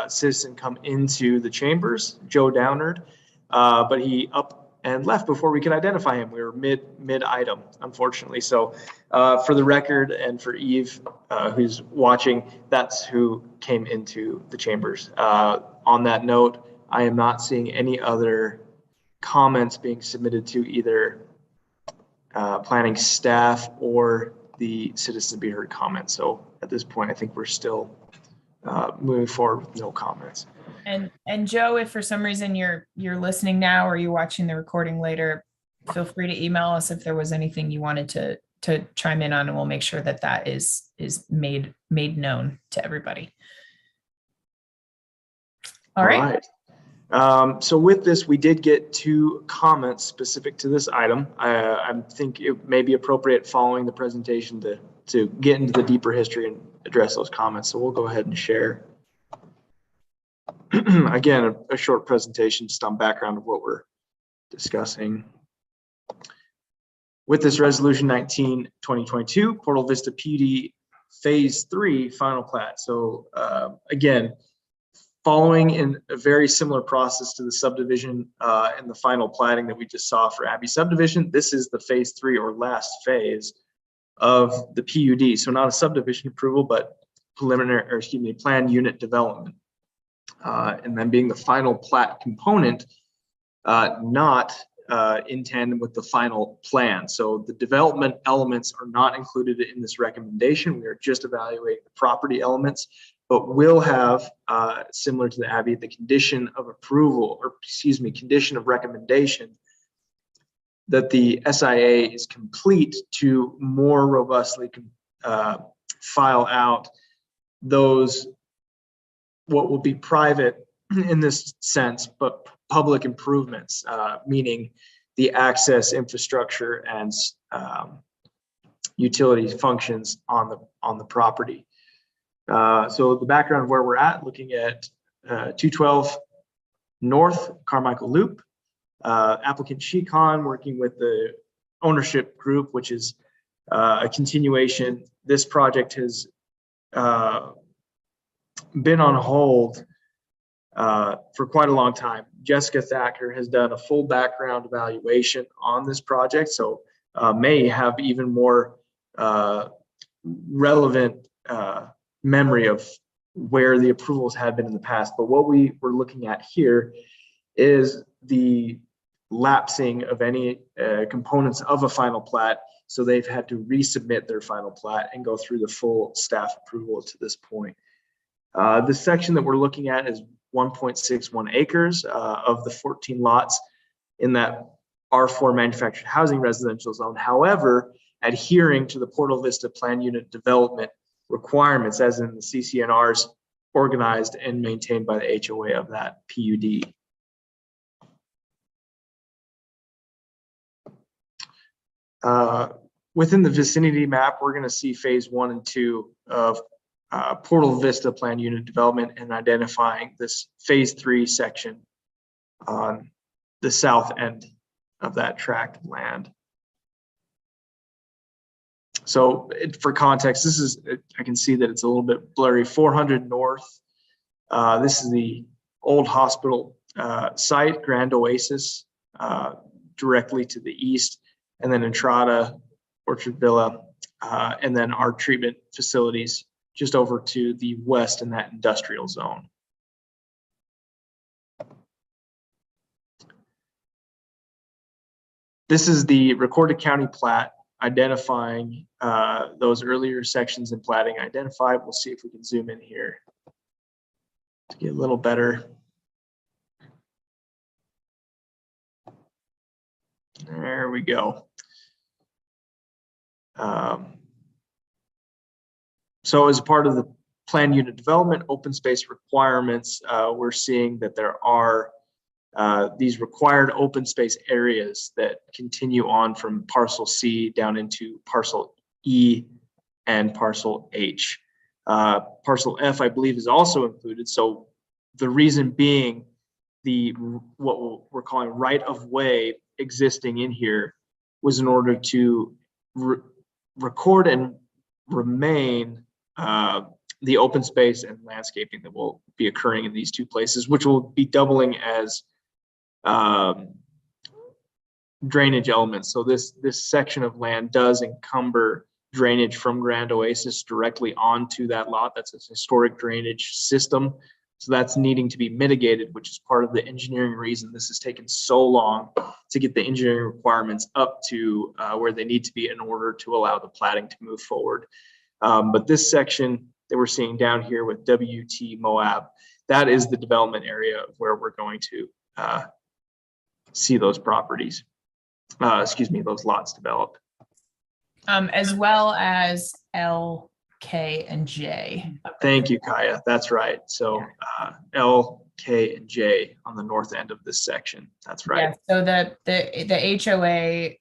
citizen come into the chambers, Joe Downard, but he and left before we could identify him. We were mid item, unfortunately. So for the record and for Eve, who's watching, that's who came into the chambers. On that note, I am not seeing any other comments being submitted to either planning staff or the citizen to be heard comments. So at this point, I think we're still moving forward with no comments. And Joe, if for some reason you're listening now or you're watching the recording later, feel free to email us if there was anything you wanted to chime in on, and we'll make sure that that is made known to everybody. All right. So with this, we did get 2 comments specific to this item. I think it may be appropriate following the presentation to get into the deeper history and address those comments. So we'll go ahead and share. Again, a short presentation just on background of what we're discussing. With this resolution 19/2022, Portal Vista PUD Phase 3 final plat. So again, following in a very similar process to the subdivision and the final platting that we just saw for Abbey subdivision, this is the Phase 3 or last phase of the PUD. So not a subdivision approval, but preliminary, or excuse me, plan unit development. And then being the final plat component, not in tandem with the final plan. So the development elements are not included in this recommendation. We are just evaluating the property elements, but will have, similar to the Abbey, the condition of approval, or excuse me, condition of recommendation, that the SIA is complete to more robustly file out those what will be private in this sense, but public improvements, meaning the access infrastructure and utility functions on the property. So the background of where we're at, looking at 212 North Carmichael Loop, applicant Shecon working with the ownership group, which is a continuation. This project has been on hold for quite a long time. Jessica Thacker has done a full background evaluation on this project, so may have even more relevant memory of where the approvals had been in the past. But what we were looking at here is the lapsing of any components of a final plat. So they've had to resubmit their final plat and go through the full staff approval to this point. The section that we're looking at is 1.61 acres of the 14 lots in that R4 manufactured housing residential zone. However, adhering to the Portal Vista plan unit development requirements, as in the CCNRs organized and maintained by the HOA of that PUD. Within the vicinity map, we're going to see phase 1 and 2 of Portal Vista plan unit development, and identifying this phase 3 section on the south end of that tract of land. So for context, this is, I can see that it's a little bit blurry. 400 North, this is the old hospital site, Grand Oasis, directly to the east, and then Entrada, Orchard Villa, and then our treatment facilities just over to the west in that industrial zone. This is the recorded county plat identifying those earlier sections in platting identified. We'll see if we can zoom in here to get a little better. There we go. So as part of the plan unit development open space requirements, we're seeing that there are these required open space areas that continue on from parcel C down into parcel E and parcel H. Parcel F, I believe, is also included. So the reason being what we're calling right of way existing in here was in order to record and remain the open space and landscaping that will be occurring in these two places, which will be doubling as drainage elements. So this section of land does encumber drainage from Grand Oasis directly onto that lot. That's a historic drainage system. So that's needing to be mitigated, which is part of the engineering reason this has taken so long to get the engineering requirements up to where they need to be in order to allow the platting to move forward. But this section that we're seeing down here with WT Moab, that is the development area where we're going to see those properties, those lots developed. As well as L, K, and J. Thank you, Kaya. That's right. So L, K, and J on the north end of this section. That's right. Yeah, so the HOA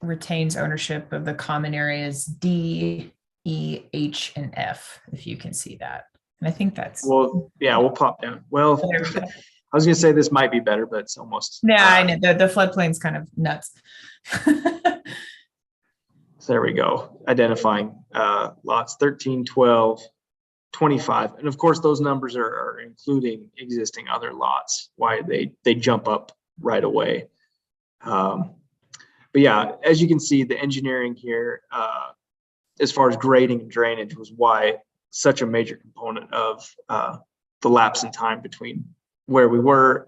retains ownership of the common areas D, E, H, and F, if you can see that. And I think that's. Well, yeah, we'll pop down. Well, There we go. I was going to say this might be better, but it's almost. Yeah, I know the floodplain's kind of nuts. So there we go. Identifying lots 13, 12, 25. And of course, those numbers are including existing other lots, why they jump up right away. But yeah, as you can see, the engineering here, as far as grading and drainage, was why such a major component of the lapse in time between where we were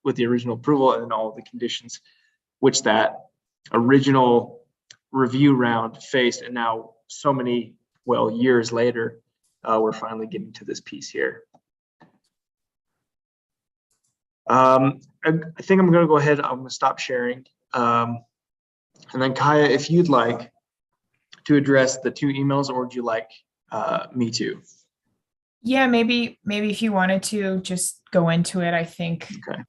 with the original approval and all of the conditions which that original review round faced. And now so many, years later, we're finally getting to this piece here. I think I'm going to go ahead. I'm going to stop sharing. And then Kaya, if you'd like to address the two emails, or would you like me to? Yeah, maybe if you wanted to just go into it. I think, Okay.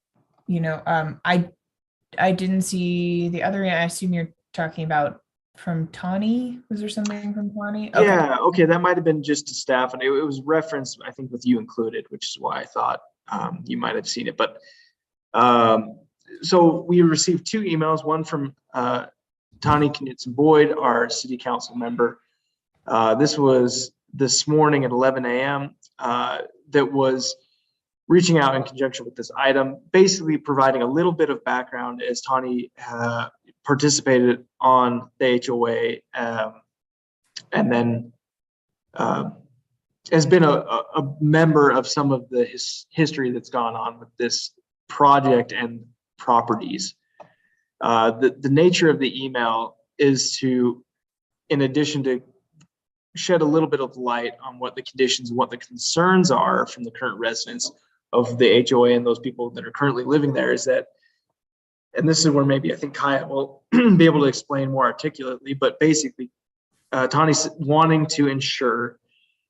I didn't see the other. I assume you're talking about from Tawny. Was there something from Tawny? Okay. Yeah, okay, that might have been just to staff, and it was referenced, I think, with you included, which is why I thought you might have seen it. But so we received two emails, one from Tawny Knutson Boyd, our city council member. This was this morning at 11 a.m. That was reaching out in conjunction with this item, basically providing a little bit of background as Tawny participated on the HOA and then has been a member of some of the history that's gone on with this project and properties. The nature of the email is to, in addition to shed a little bit of light on what the conditions and what the concerns are from the current residents of the HOA and those people that are currently living there, is that, and this is where maybe I think Kaya will be able to explain more articulately, but basically Tawny's wanting to ensure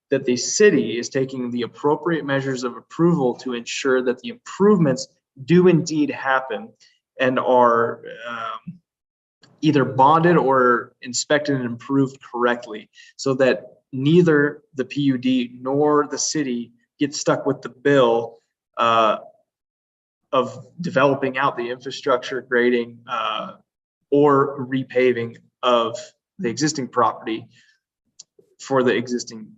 that the city is taking the appropriate measures of approval to ensure that the improvements do indeed happen and are either bonded or inspected and improved correctly, so that neither the PUD nor the city get stuck with the bill of developing out the infrastructure, grading, or repaving of the existing property for the existing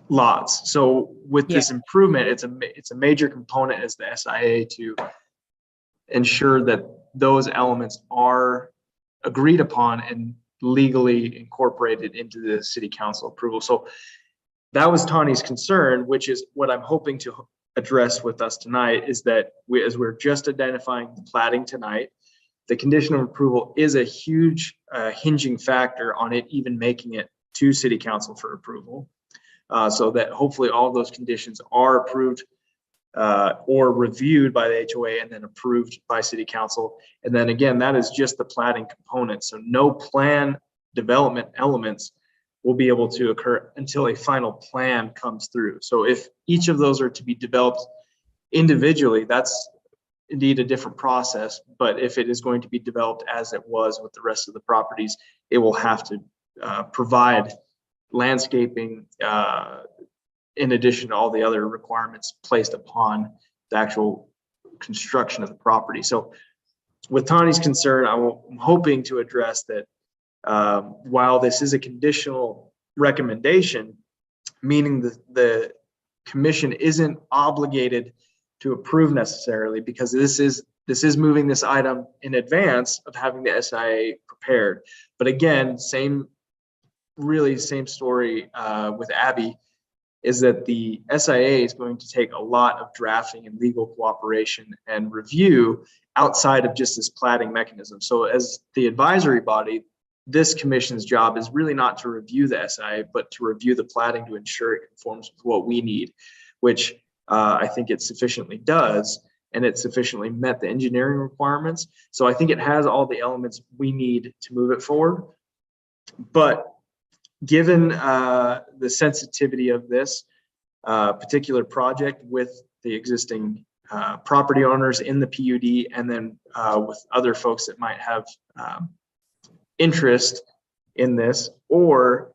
lots. So with this improvement, it's a major component as the SIA to ensure that those elements are agreed upon and legally incorporated into the city council approval. So that was Tawny's concern, which is what I'm hoping to address with us tonight, is that as we're just identifying the platting tonight, the condition of approval is a huge hinging factor on it even making it to city council for approval. So that hopefully all those conditions are approved or reviewed by the HOA and then approved by city council. And then again, that is just the platting component. So no plan development elements will be able to occur until a final plan comes through. So if each of those are to be developed individually, that's indeed a different process. But if it is going to be developed as it was with the rest of the properties, it will have to provide landscaping in addition to all the other requirements placed upon the actual construction of the property. So with Tawny's concern, I'm hoping to address that while this is a conditional recommendation, meaning the commission isn't obligated to approve necessarily, because this is this is moving this item in advance of having the SIA prepared. But again, really same story with Abby, is that the SIA is going to take a lot of drafting and legal cooperation and review outside of just this platting mechanism. So as the advisory body, this commission's job is really not to review the SIA, but to review the platting to ensure it conforms with what we need, which I think it sufficiently does, and it sufficiently met the engineering requirements. So I think it has all the elements we need to move it forward. But given the sensitivity of this particular project with the existing property owners in the PUD, and then with other folks that might have interest in this, or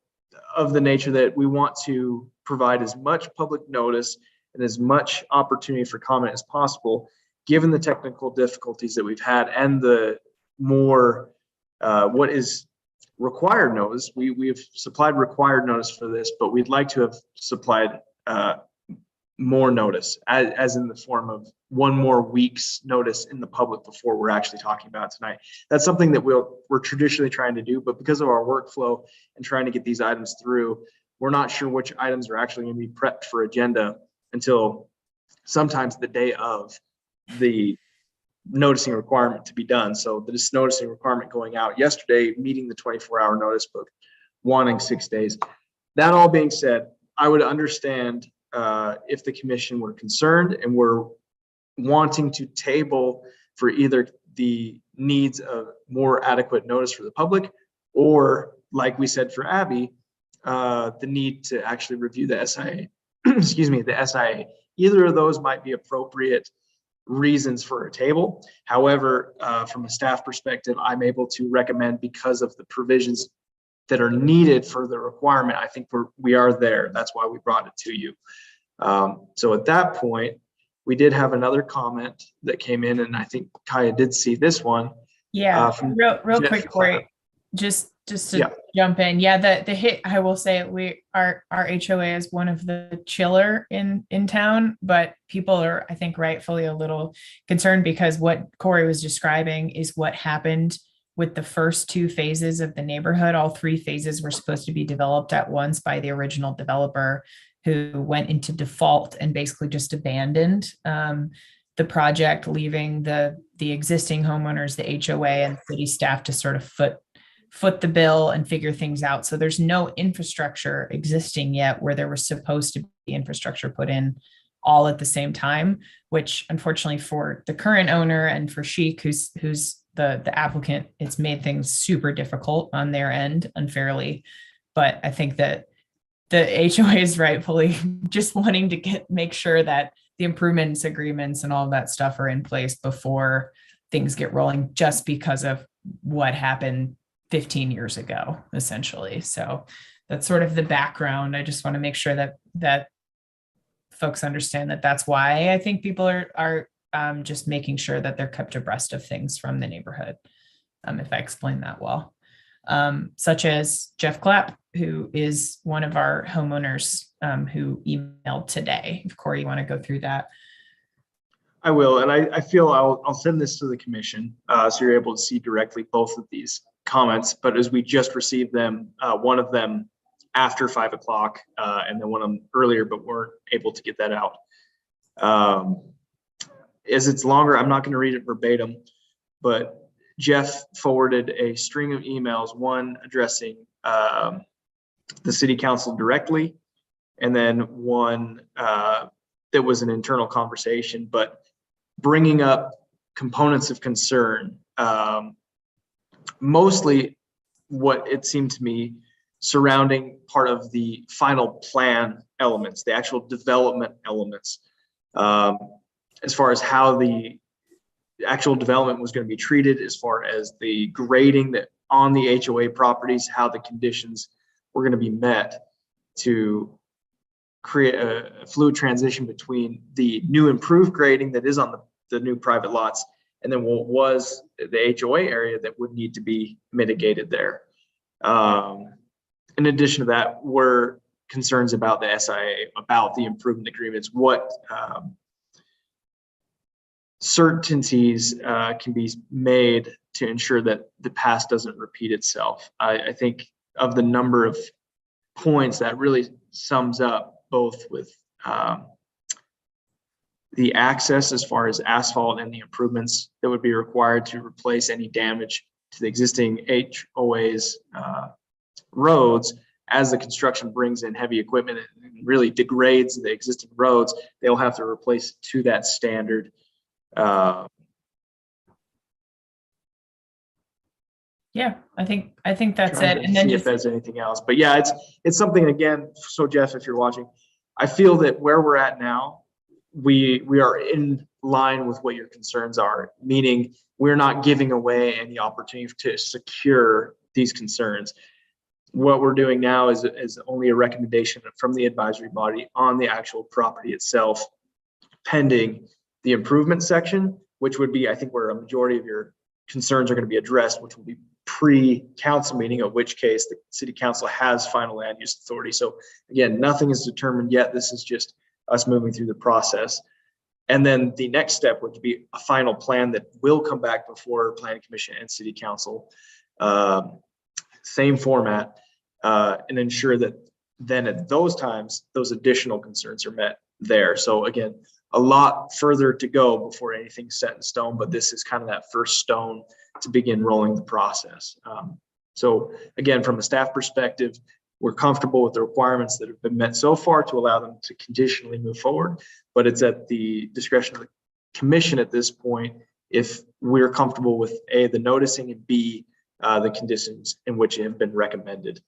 of the nature that we want to provide as much public notice and as much opportunity for comment as possible, given the technical difficulties that we've had and the more what is required notice. We've supplied required notice for this, but we'd like to have supplied more notice, as in the form of one more week's notice in the public before we're actually talking about tonight. That's something that we're traditionally trying to do, but because of our workflow and trying to get these items through, we're not sure which items are actually going to be prepped for agenda until sometimes the day of the noticing requirement to be done. So this noticing requirement going out yesterday, meeting the 24-hour notice book, wanting 6 days. That all being said, I would understand if the commission were concerned and were wanting to table for either the needs of more adequate notice for the public, or like we said for Abby, the need to actually review the SIA. Excuse me, the SIA. Either of those might be appropriate reasons for a table. However, from a staff perspective, I'm able to recommend, because of the provisions that are needed for the requirement, I think we are there. That's why we brought it to you. So at that point, we did have another comment that came in, and I think Kaya did see this one. Yeah, real Jeff quick, Corey, just to jump in. Yeah, the hit, I will say, our HOA is one of the chiller in town, but people are, I think, rightfully a little concerned, because what Corey was describing is what happened with the first two phases of the neighborhood. All three phases were supposed to be developed at once by the original developer, who went into default and basically just abandoned the project, leaving the existing homeowners, the HOA and city staff, to sort of foot the bill and figure things out. So there's no infrastructure existing yet, where there was supposed to be infrastructure put in all at the same time, which unfortunately for the current owner and for Chic, who's the applicant, it's made things super difficult on their end unfairly. But I think that the HOA is rightfully just wanting to make sure that the improvements agreements and all of that stuff are in place before things get rolling, just because of what happened 15 years ago, essentially. So that's sort of the background. I just want to make sure that folks understand that that's why I think people are just making sure that they're kept abreast of things from the neighborhood. If I explain that well. Such as Jeff Clapp, who is one of our homeowners who emailed today. If Corey, you want to go through that? I will, and I feel I'll send this to the commission, so you're able to see directly both of these comments. But as we just received them, one of them after 5 o'clock, and then one of them earlier, but weren't able to get that out. As it's longer, I'm not going to read it verbatim, but Jeff forwarded a string of emails, one addressing the city council directly, and then one that was an internal conversation, but bringing up components of concern, mostly what it seemed to me surrounding part of the final plan elements, the actual development elements, as far as how the actual development was going to be treated, as far as the grading that on the HOA properties, how the conditions were going to be met to create a fluid transition between the new improved grading that is on the new private lots, and then what was the HOA area that would need to be mitigated there. In addition to that, were concerns about the SIA, about the improvement agreements, what certainties can be made to ensure that the past doesn't repeat itself. I think of the number of points that really sums up both with the access as far as asphalt and the improvements that would be required to replace any damage to the existing HOA's roads. As the construction brings in heavy equipment and really degrades the existing roads, they'll have to replace to that standard. Yeah, I think that's Trying it. to And then see if just, there's anything else, but yeah, it's something, again. So Jeff, if you're watching, I feel that where we're at now, we are in line with what your concerns are, meaning we're not giving away any opportunity to secure these concerns. What we're doing now is only a recommendation from the advisory body on the actual property itself, pending the improvement section, which would be, I think, where a majority of your concerns are going to be addressed, which will be pre-council meeting, of which case the city council has final land use authority. So again, nothing is determined yet. This is just us moving through the process. And then the next step would be a final plan that will come back before planning commission and city council, same format, and ensure that then at those times, those additional concerns are met there. So again, a lot further to go before anything's set in stone, but this is kind of that first stone to begin rolling the process. So again, from a staff perspective, we're comfortable with the requirements that have been met so far to allow them to conditionally move forward, but it's at the discretion of the commission at this point if we're comfortable with A, the noticing, and B, the conditions in which have been recommended.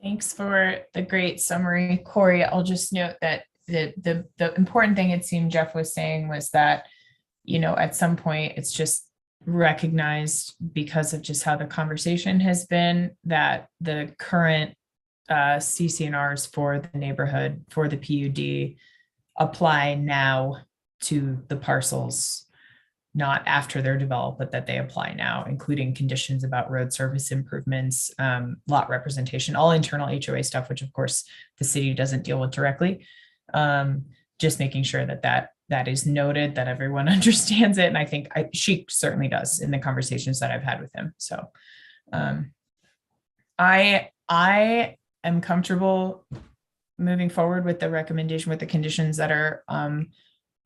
thanks for the great summary, Corey. I'll just note that the important thing it seemed Jeff was saying was that, you know, at some point it's just recognized because of just how the conversation has been that the current CC&Rs for the neighborhood, for the PUD, apply now to the parcels, not after they're developed, but that they apply now, including conditions about road surface improvements, lot representation, all internal HOA stuff, which of course the city doesn't deal with directly. Just making sure that is noted, that everyone understands it. And I think she certainly does in the conversations that I've had with him. So I am comfortable moving forward with the recommendation with the conditions that are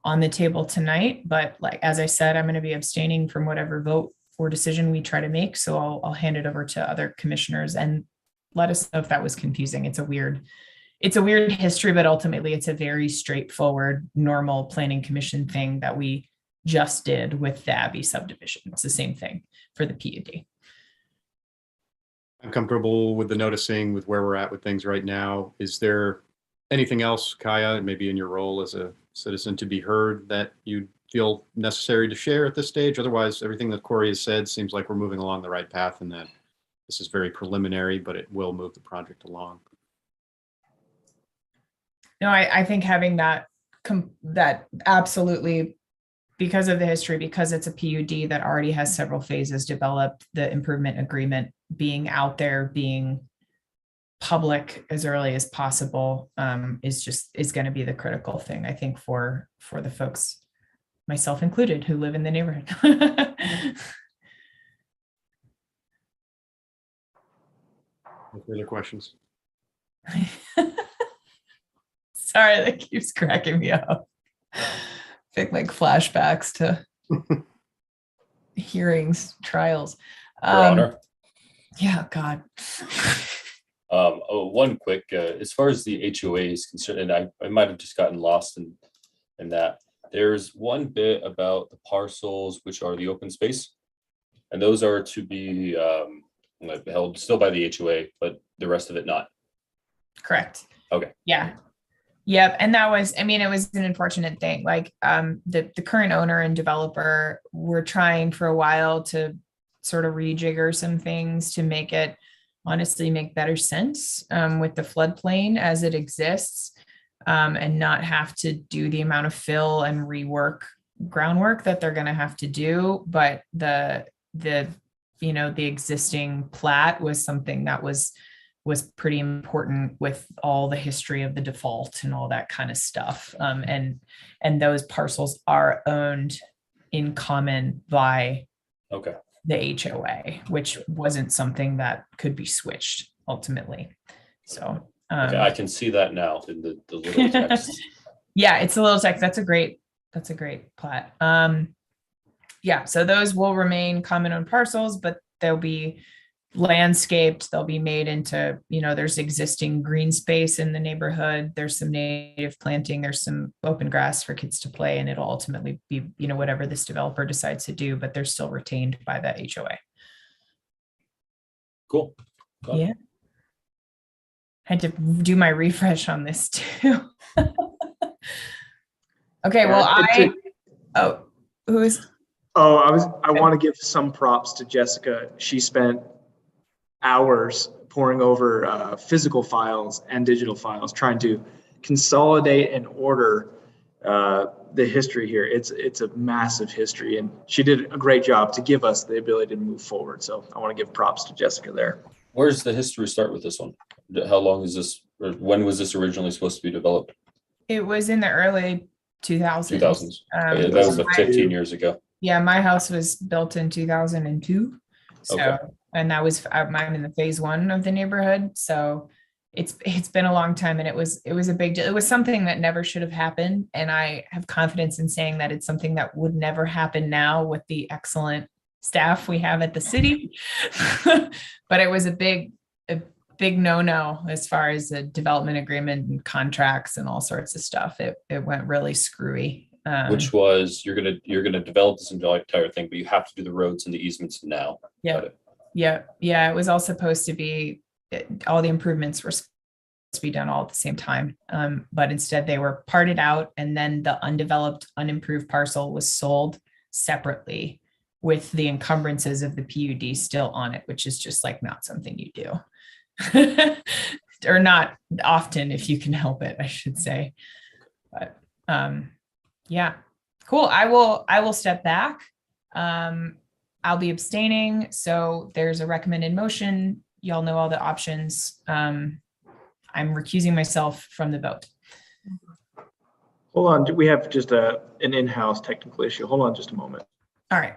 on the table tonight. But like, as I said, I'm going to be abstaining from whatever vote or decision we try to make. So I'll hand it over to other commissioners and let us know if that was confusing. It's a weird history, but ultimately it's a very straightforward, normal planning commission thing that we just did with the Abbey subdivision. It's the same thing for the PUD. I'm comfortable with the noticing, with where we're at with things right now. Is there anything else, Kaya, maybe in your role as a citizen, to be heard that you feel necessary to share at this stage? Otherwise, everything that Corey has said seems like we're moving along the right path and that this is very preliminary, but it will move the project along. No, I think having that absolutely, because of the history, because it's a PUD that already has several phases developed, the improvement agreement being out there, being public as early as possible, is going to be the critical thing, I think, for the folks, myself included, who live in the neighborhood. No further questions. Sorry, that keeps cracking me up. I think like flashbacks to hearings, trials. Your Honor. Yeah, God. One quick, as far as the HOA is concerned, and I might have just gotten lost in that. There's one bit about the parcels, which are the open space, and those are to be held still by the HOA, but the rest of it not. Correct. Okay. Yeah. Yep. And that was, I mean, it was an unfortunate thing. Like the current owner and developer were trying for a while to sort of rejigger some things to make it honestly make better sense with the floodplain as it exists, and not have to do the amount of fill and groundwork that they're going to have to do. But the existing plat was something that was was pretty important with all the history of the default and all that kind of stuff. And those parcels are owned in common by Okay. the HOA, which wasn't something that could be switched ultimately. So, Okay, I can see that now in the little text. yeah, it's a little text. That's a great plat. Yeah, so those will remain common owned parcels, but they'll be landscaped. They'll be made into, there's existing green space in the neighborhood. There's some native planting. There's some open grass for kids to play, and it'll ultimately be, whatever this developer decides to do, but they're still retained by the HOA. Cool. Got it. Yeah. Had to do my refresh on this too. Okay, well, I want to give some props to Jessica. She spent hours poring over physical files and digital files, trying to consolidate and order the history here. It's a massive history, and she did a great job to give us the ability to move forward. So I want to give props to Jessica there. Where's the history start with this one? How long is this, or when was this originally supposed to be developed? it was in the early 2000s. 2000s. Yeah, that was 15 years ago. Yeah, my house was built in 2002. So, Okay. and that was, I'm in the phase one of the neighborhood. So it's been a long time, and it was a big deal. It was something that never should have happened. And I have confidence in saying that it's something that would never happen now with the excellent staff we have at the city. But it was a big no-no as far as the development agreement and contracts and all sorts of stuff. It went really screwy. Which was, you're gonna develop this entire thing, but you have to do the roads and the easements now. Yeah. Got it. Yeah. It was all supposed to be, all the improvements were supposed to be done all at the same time. But instead they were parted out, and then the undeveloped, unimproved parcel was sold separately with the encumbrances of the PUD still on it, which is just like not something you do. Or not often, if you can help it, I should say. But yeah, cool. I will step back. I'll be abstaining. So there's a recommended motion. Y'all know all the options. I'm recusing myself from the vote. Hold on, we have just an in-house technical issue. Hold on just a moment. All right.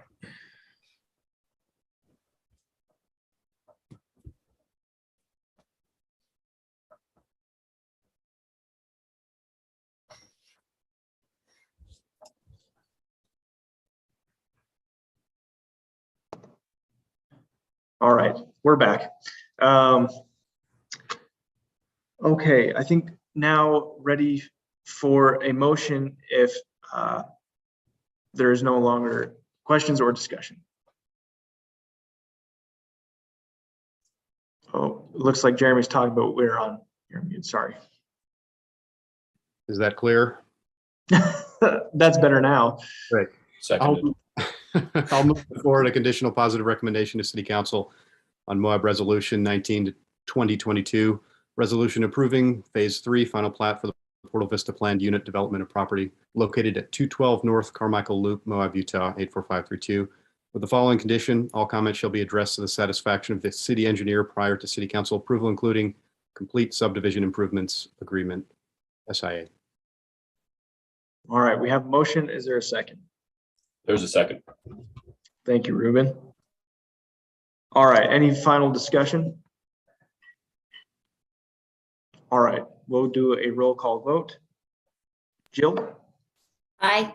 All right, we're back. Okay, I think now ready for a motion if there is no longer questions or discussion. Oh, it looks like Jeremy's talking about we're on. You're mute, sorry. Is that clear? That's better now. Great. Seconded. I'll move forward a conditional positive recommendation to City Council on Moab Resolution 19/2022, resolution approving Phase 3 final plat for the Portal Vista Planned Unit Development of Property located at 212 North Carmichael Loop, Moab, Utah 84532. With the following condition, all comments shall be addressed to the satisfaction of the city engineer prior to City Council approval, including complete subdivision improvements agreement, SIA. All right, we have a motion. Is there a second? There's a second. Thank you, Ruben. All right, any final discussion? All right, we'll do a roll call vote. Jill? Aye.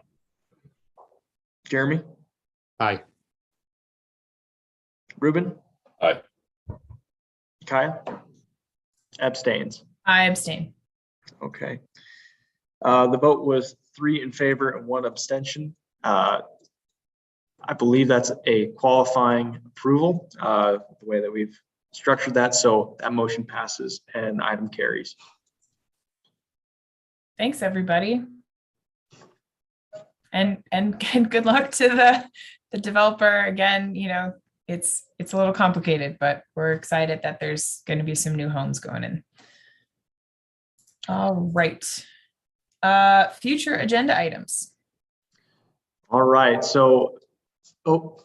Jeremy? Aye. Ruben? Aye. Kyle? Abstains. I abstain. Okay. The vote was 3 in favor and 1 abstention. I believe that's a qualifying approval, the way that we've structured that. So that motion passes and item carries. Thanks, everybody. And good luck to the developer. Again, it's a little complicated, but we're excited that there's going to be some new homes going in. All right. Future agenda items. All right. So, hold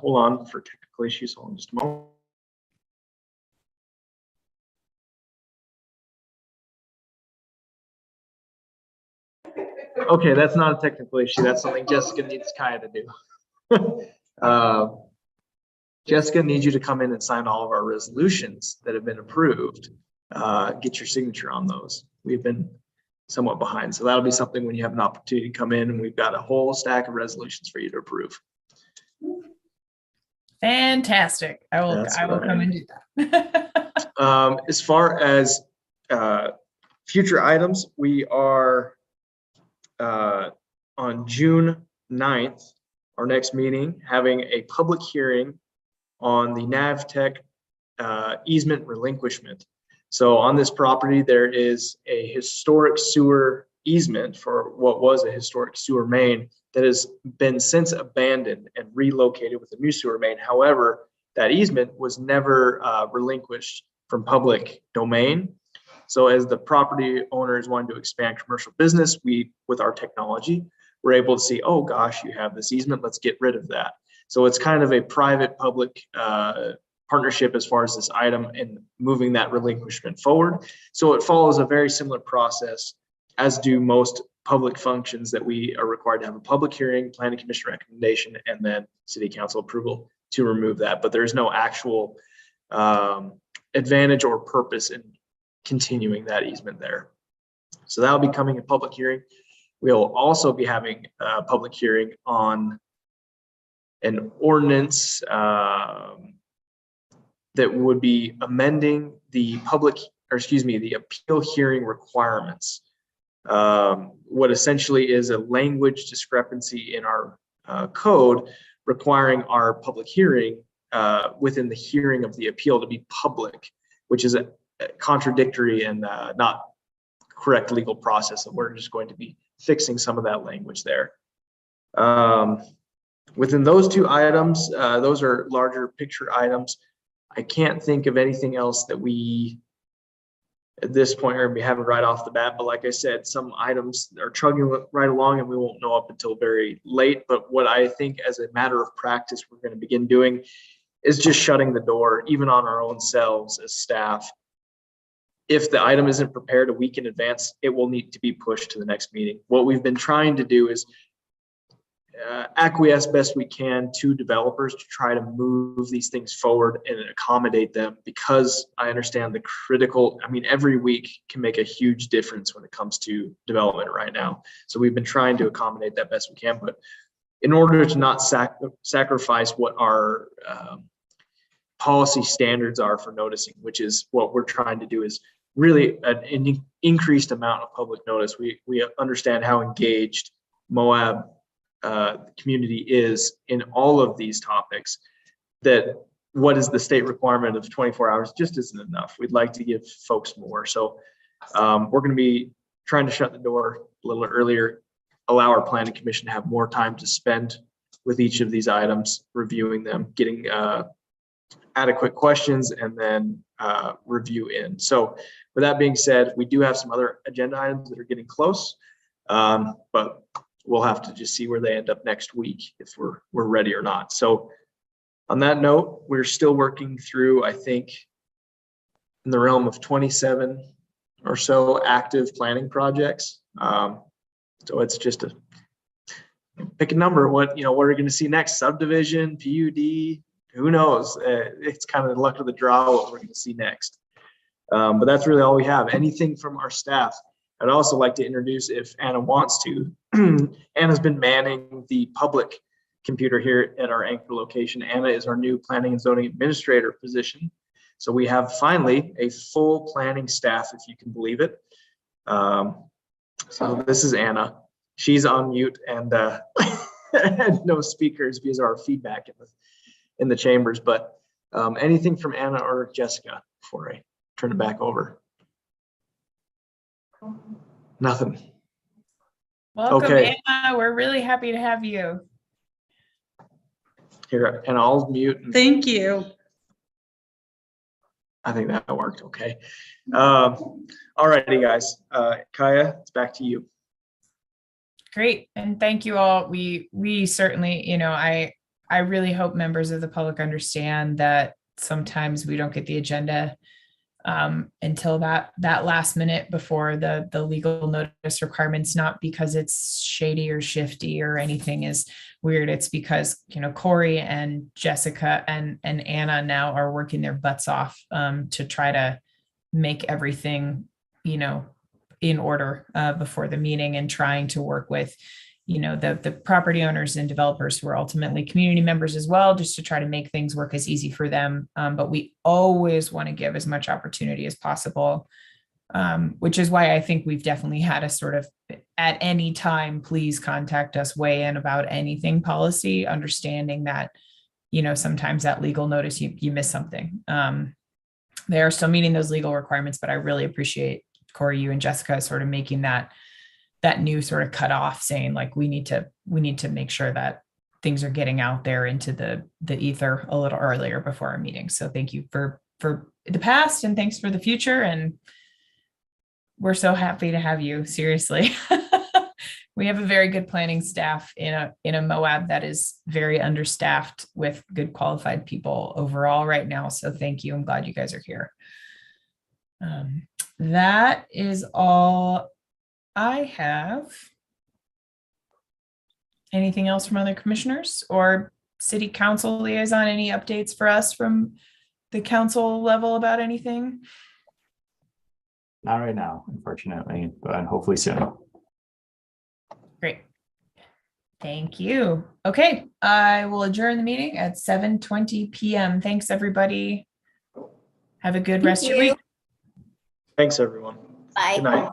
on for technical issues. Hold on just a moment. Okay, that's not a technical issue. That's something Jessica needs Kaya to do. Jessica needs you to come in and sign all of our resolutions that have been approved. Get your signature on those. We've been somewhat behind. So that'll be something when you have an opportunity to come in, and we've got a whole stack of resolutions for you to approve. Fantastic. I will That's come right. and do that. As far as future items, we are on June 9th, our next meeting, having a public hearing on the NavTech easement relinquishment. So on this property, there is a historic sewer easement for what was a historic sewer main that has been since abandoned and relocated with a new sewer main. However, that easement was never relinquished from public domain. So as the property owners wanted to expand commercial business, we, with our technology, were able to see, oh gosh, you have this easement, let's get rid of that. So it's kind of a private-public partnership as far as this item and moving that relinquishment forward. So it follows a very similar process as do most public functions that we are required to have a public hearing, planning commission recommendation, and then city council approval to remove that. But there's no actual advantage or purpose in continuing that easement there. So that'll be coming in public hearing. We'll also be having a public hearing on an ordinance that would be amending the the appeal hearing requirements. What essentially is a language discrepancy in our code requiring our public hearing within the hearing of the appeal to be public, which is a contradictory and not correct legal process. And we're just going to be fixing some of that language there. Within those two items, those are larger picture items. I can't think of anything else that we, at this point, are going to be having right off the bat. But like I said, some items are chugging right along and we won't know up until very late. But what I think as a matter of practice, we're going to begin doing is just shutting the door, even on our own selves as staff. If the item isn't prepared a week in advance, it will need to be pushed to the next meeting. What we've been trying to do is acquiesce best we can to developers to try to move these things forward and accommodate them, because I understand the critical, I mean, every week can make a huge difference when it comes to development right now. So we've been trying to accommodate that best we can, but in order to not sacrifice what our policy standards are for noticing, which is what we're trying to do, is really an increased amount of public notice. We understand how engaged Moab community is in all of these topics, that what is the state requirement of 24 hours just isn't enough. We'd like to give folks more. So we're going to be trying to shut the door a little earlier, allow our planning commission to have more time to spend with each of these items, reviewing them, getting adequate questions, and then review in. So with that being said, we do have some other agenda items that are getting close, but we'll have to just see where they end up next week if we're ready or not. So on that note, we're still working through, I think, in the realm of 27 or so active planning projects. So it's just a pick a number. What are we going to see next? Subdivision, PUD, who knows? It's kind of the luck of the draw what we're going to see next. But that's really all we have. Anything from our staff? I'd also like to introduce, if Anna wants to, Anna's been manning the public computer here at our anchor location. Anna is our new planning and zoning administrator position. So we have finally a full planning staff, if you can believe it. So this is Anna. She's on mute and no speakers because of our feedback in the chambers. But anything from Anna or Jessica before I turn it back over? Nothing. Welcome, Okay. Anna. We're really happy to have you. Here, and I'll mute. Thank you. I think that worked okay. All righty, guys. Kaya, it's back to you. Great. And thank you all. We certainly, I really hope members of the public understand that sometimes we don't get the agenda until that last minute before the legal notice requirements, not because it's shady or shifty or anything is weird. It's because, Corey and Jessica and Anna now are working their butts off to try to make everything, in order before the meeting, and trying to work with, the property owners and developers who are ultimately community members as well, just to try to make things work as easy for them. But we always want to give as much opportunity as possible, which is why I think we've definitely had a sort of, at any time, please contact us, weigh in about anything policy, understanding that, sometimes that legal notice, you miss something. They are still meeting those legal requirements, but I really appreciate, Corey, you and Jessica sort of making that new sort of cutoff, saying like, we need to make sure that things are getting out there into the ether a little earlier before our meeting. So thank you for the past, and thanks for the future. And we're so happy to have you. Seriously. We have a very good planning staff in a Moab that is very understaffed with good qualified people overall right now. So thank you. I'm glad you guys are here. That is all I have. Anything else from other commissioners or city council liaison? Any updates for us from the council level about anything? Not right now, unfortunately, but hopefully soon. Great. Thank you. Okay, I will adjourn the meeting at 7:20 p.m. Thanks, everybody. Have a good rest of your week. Thanks, everyone. Bye. Good night.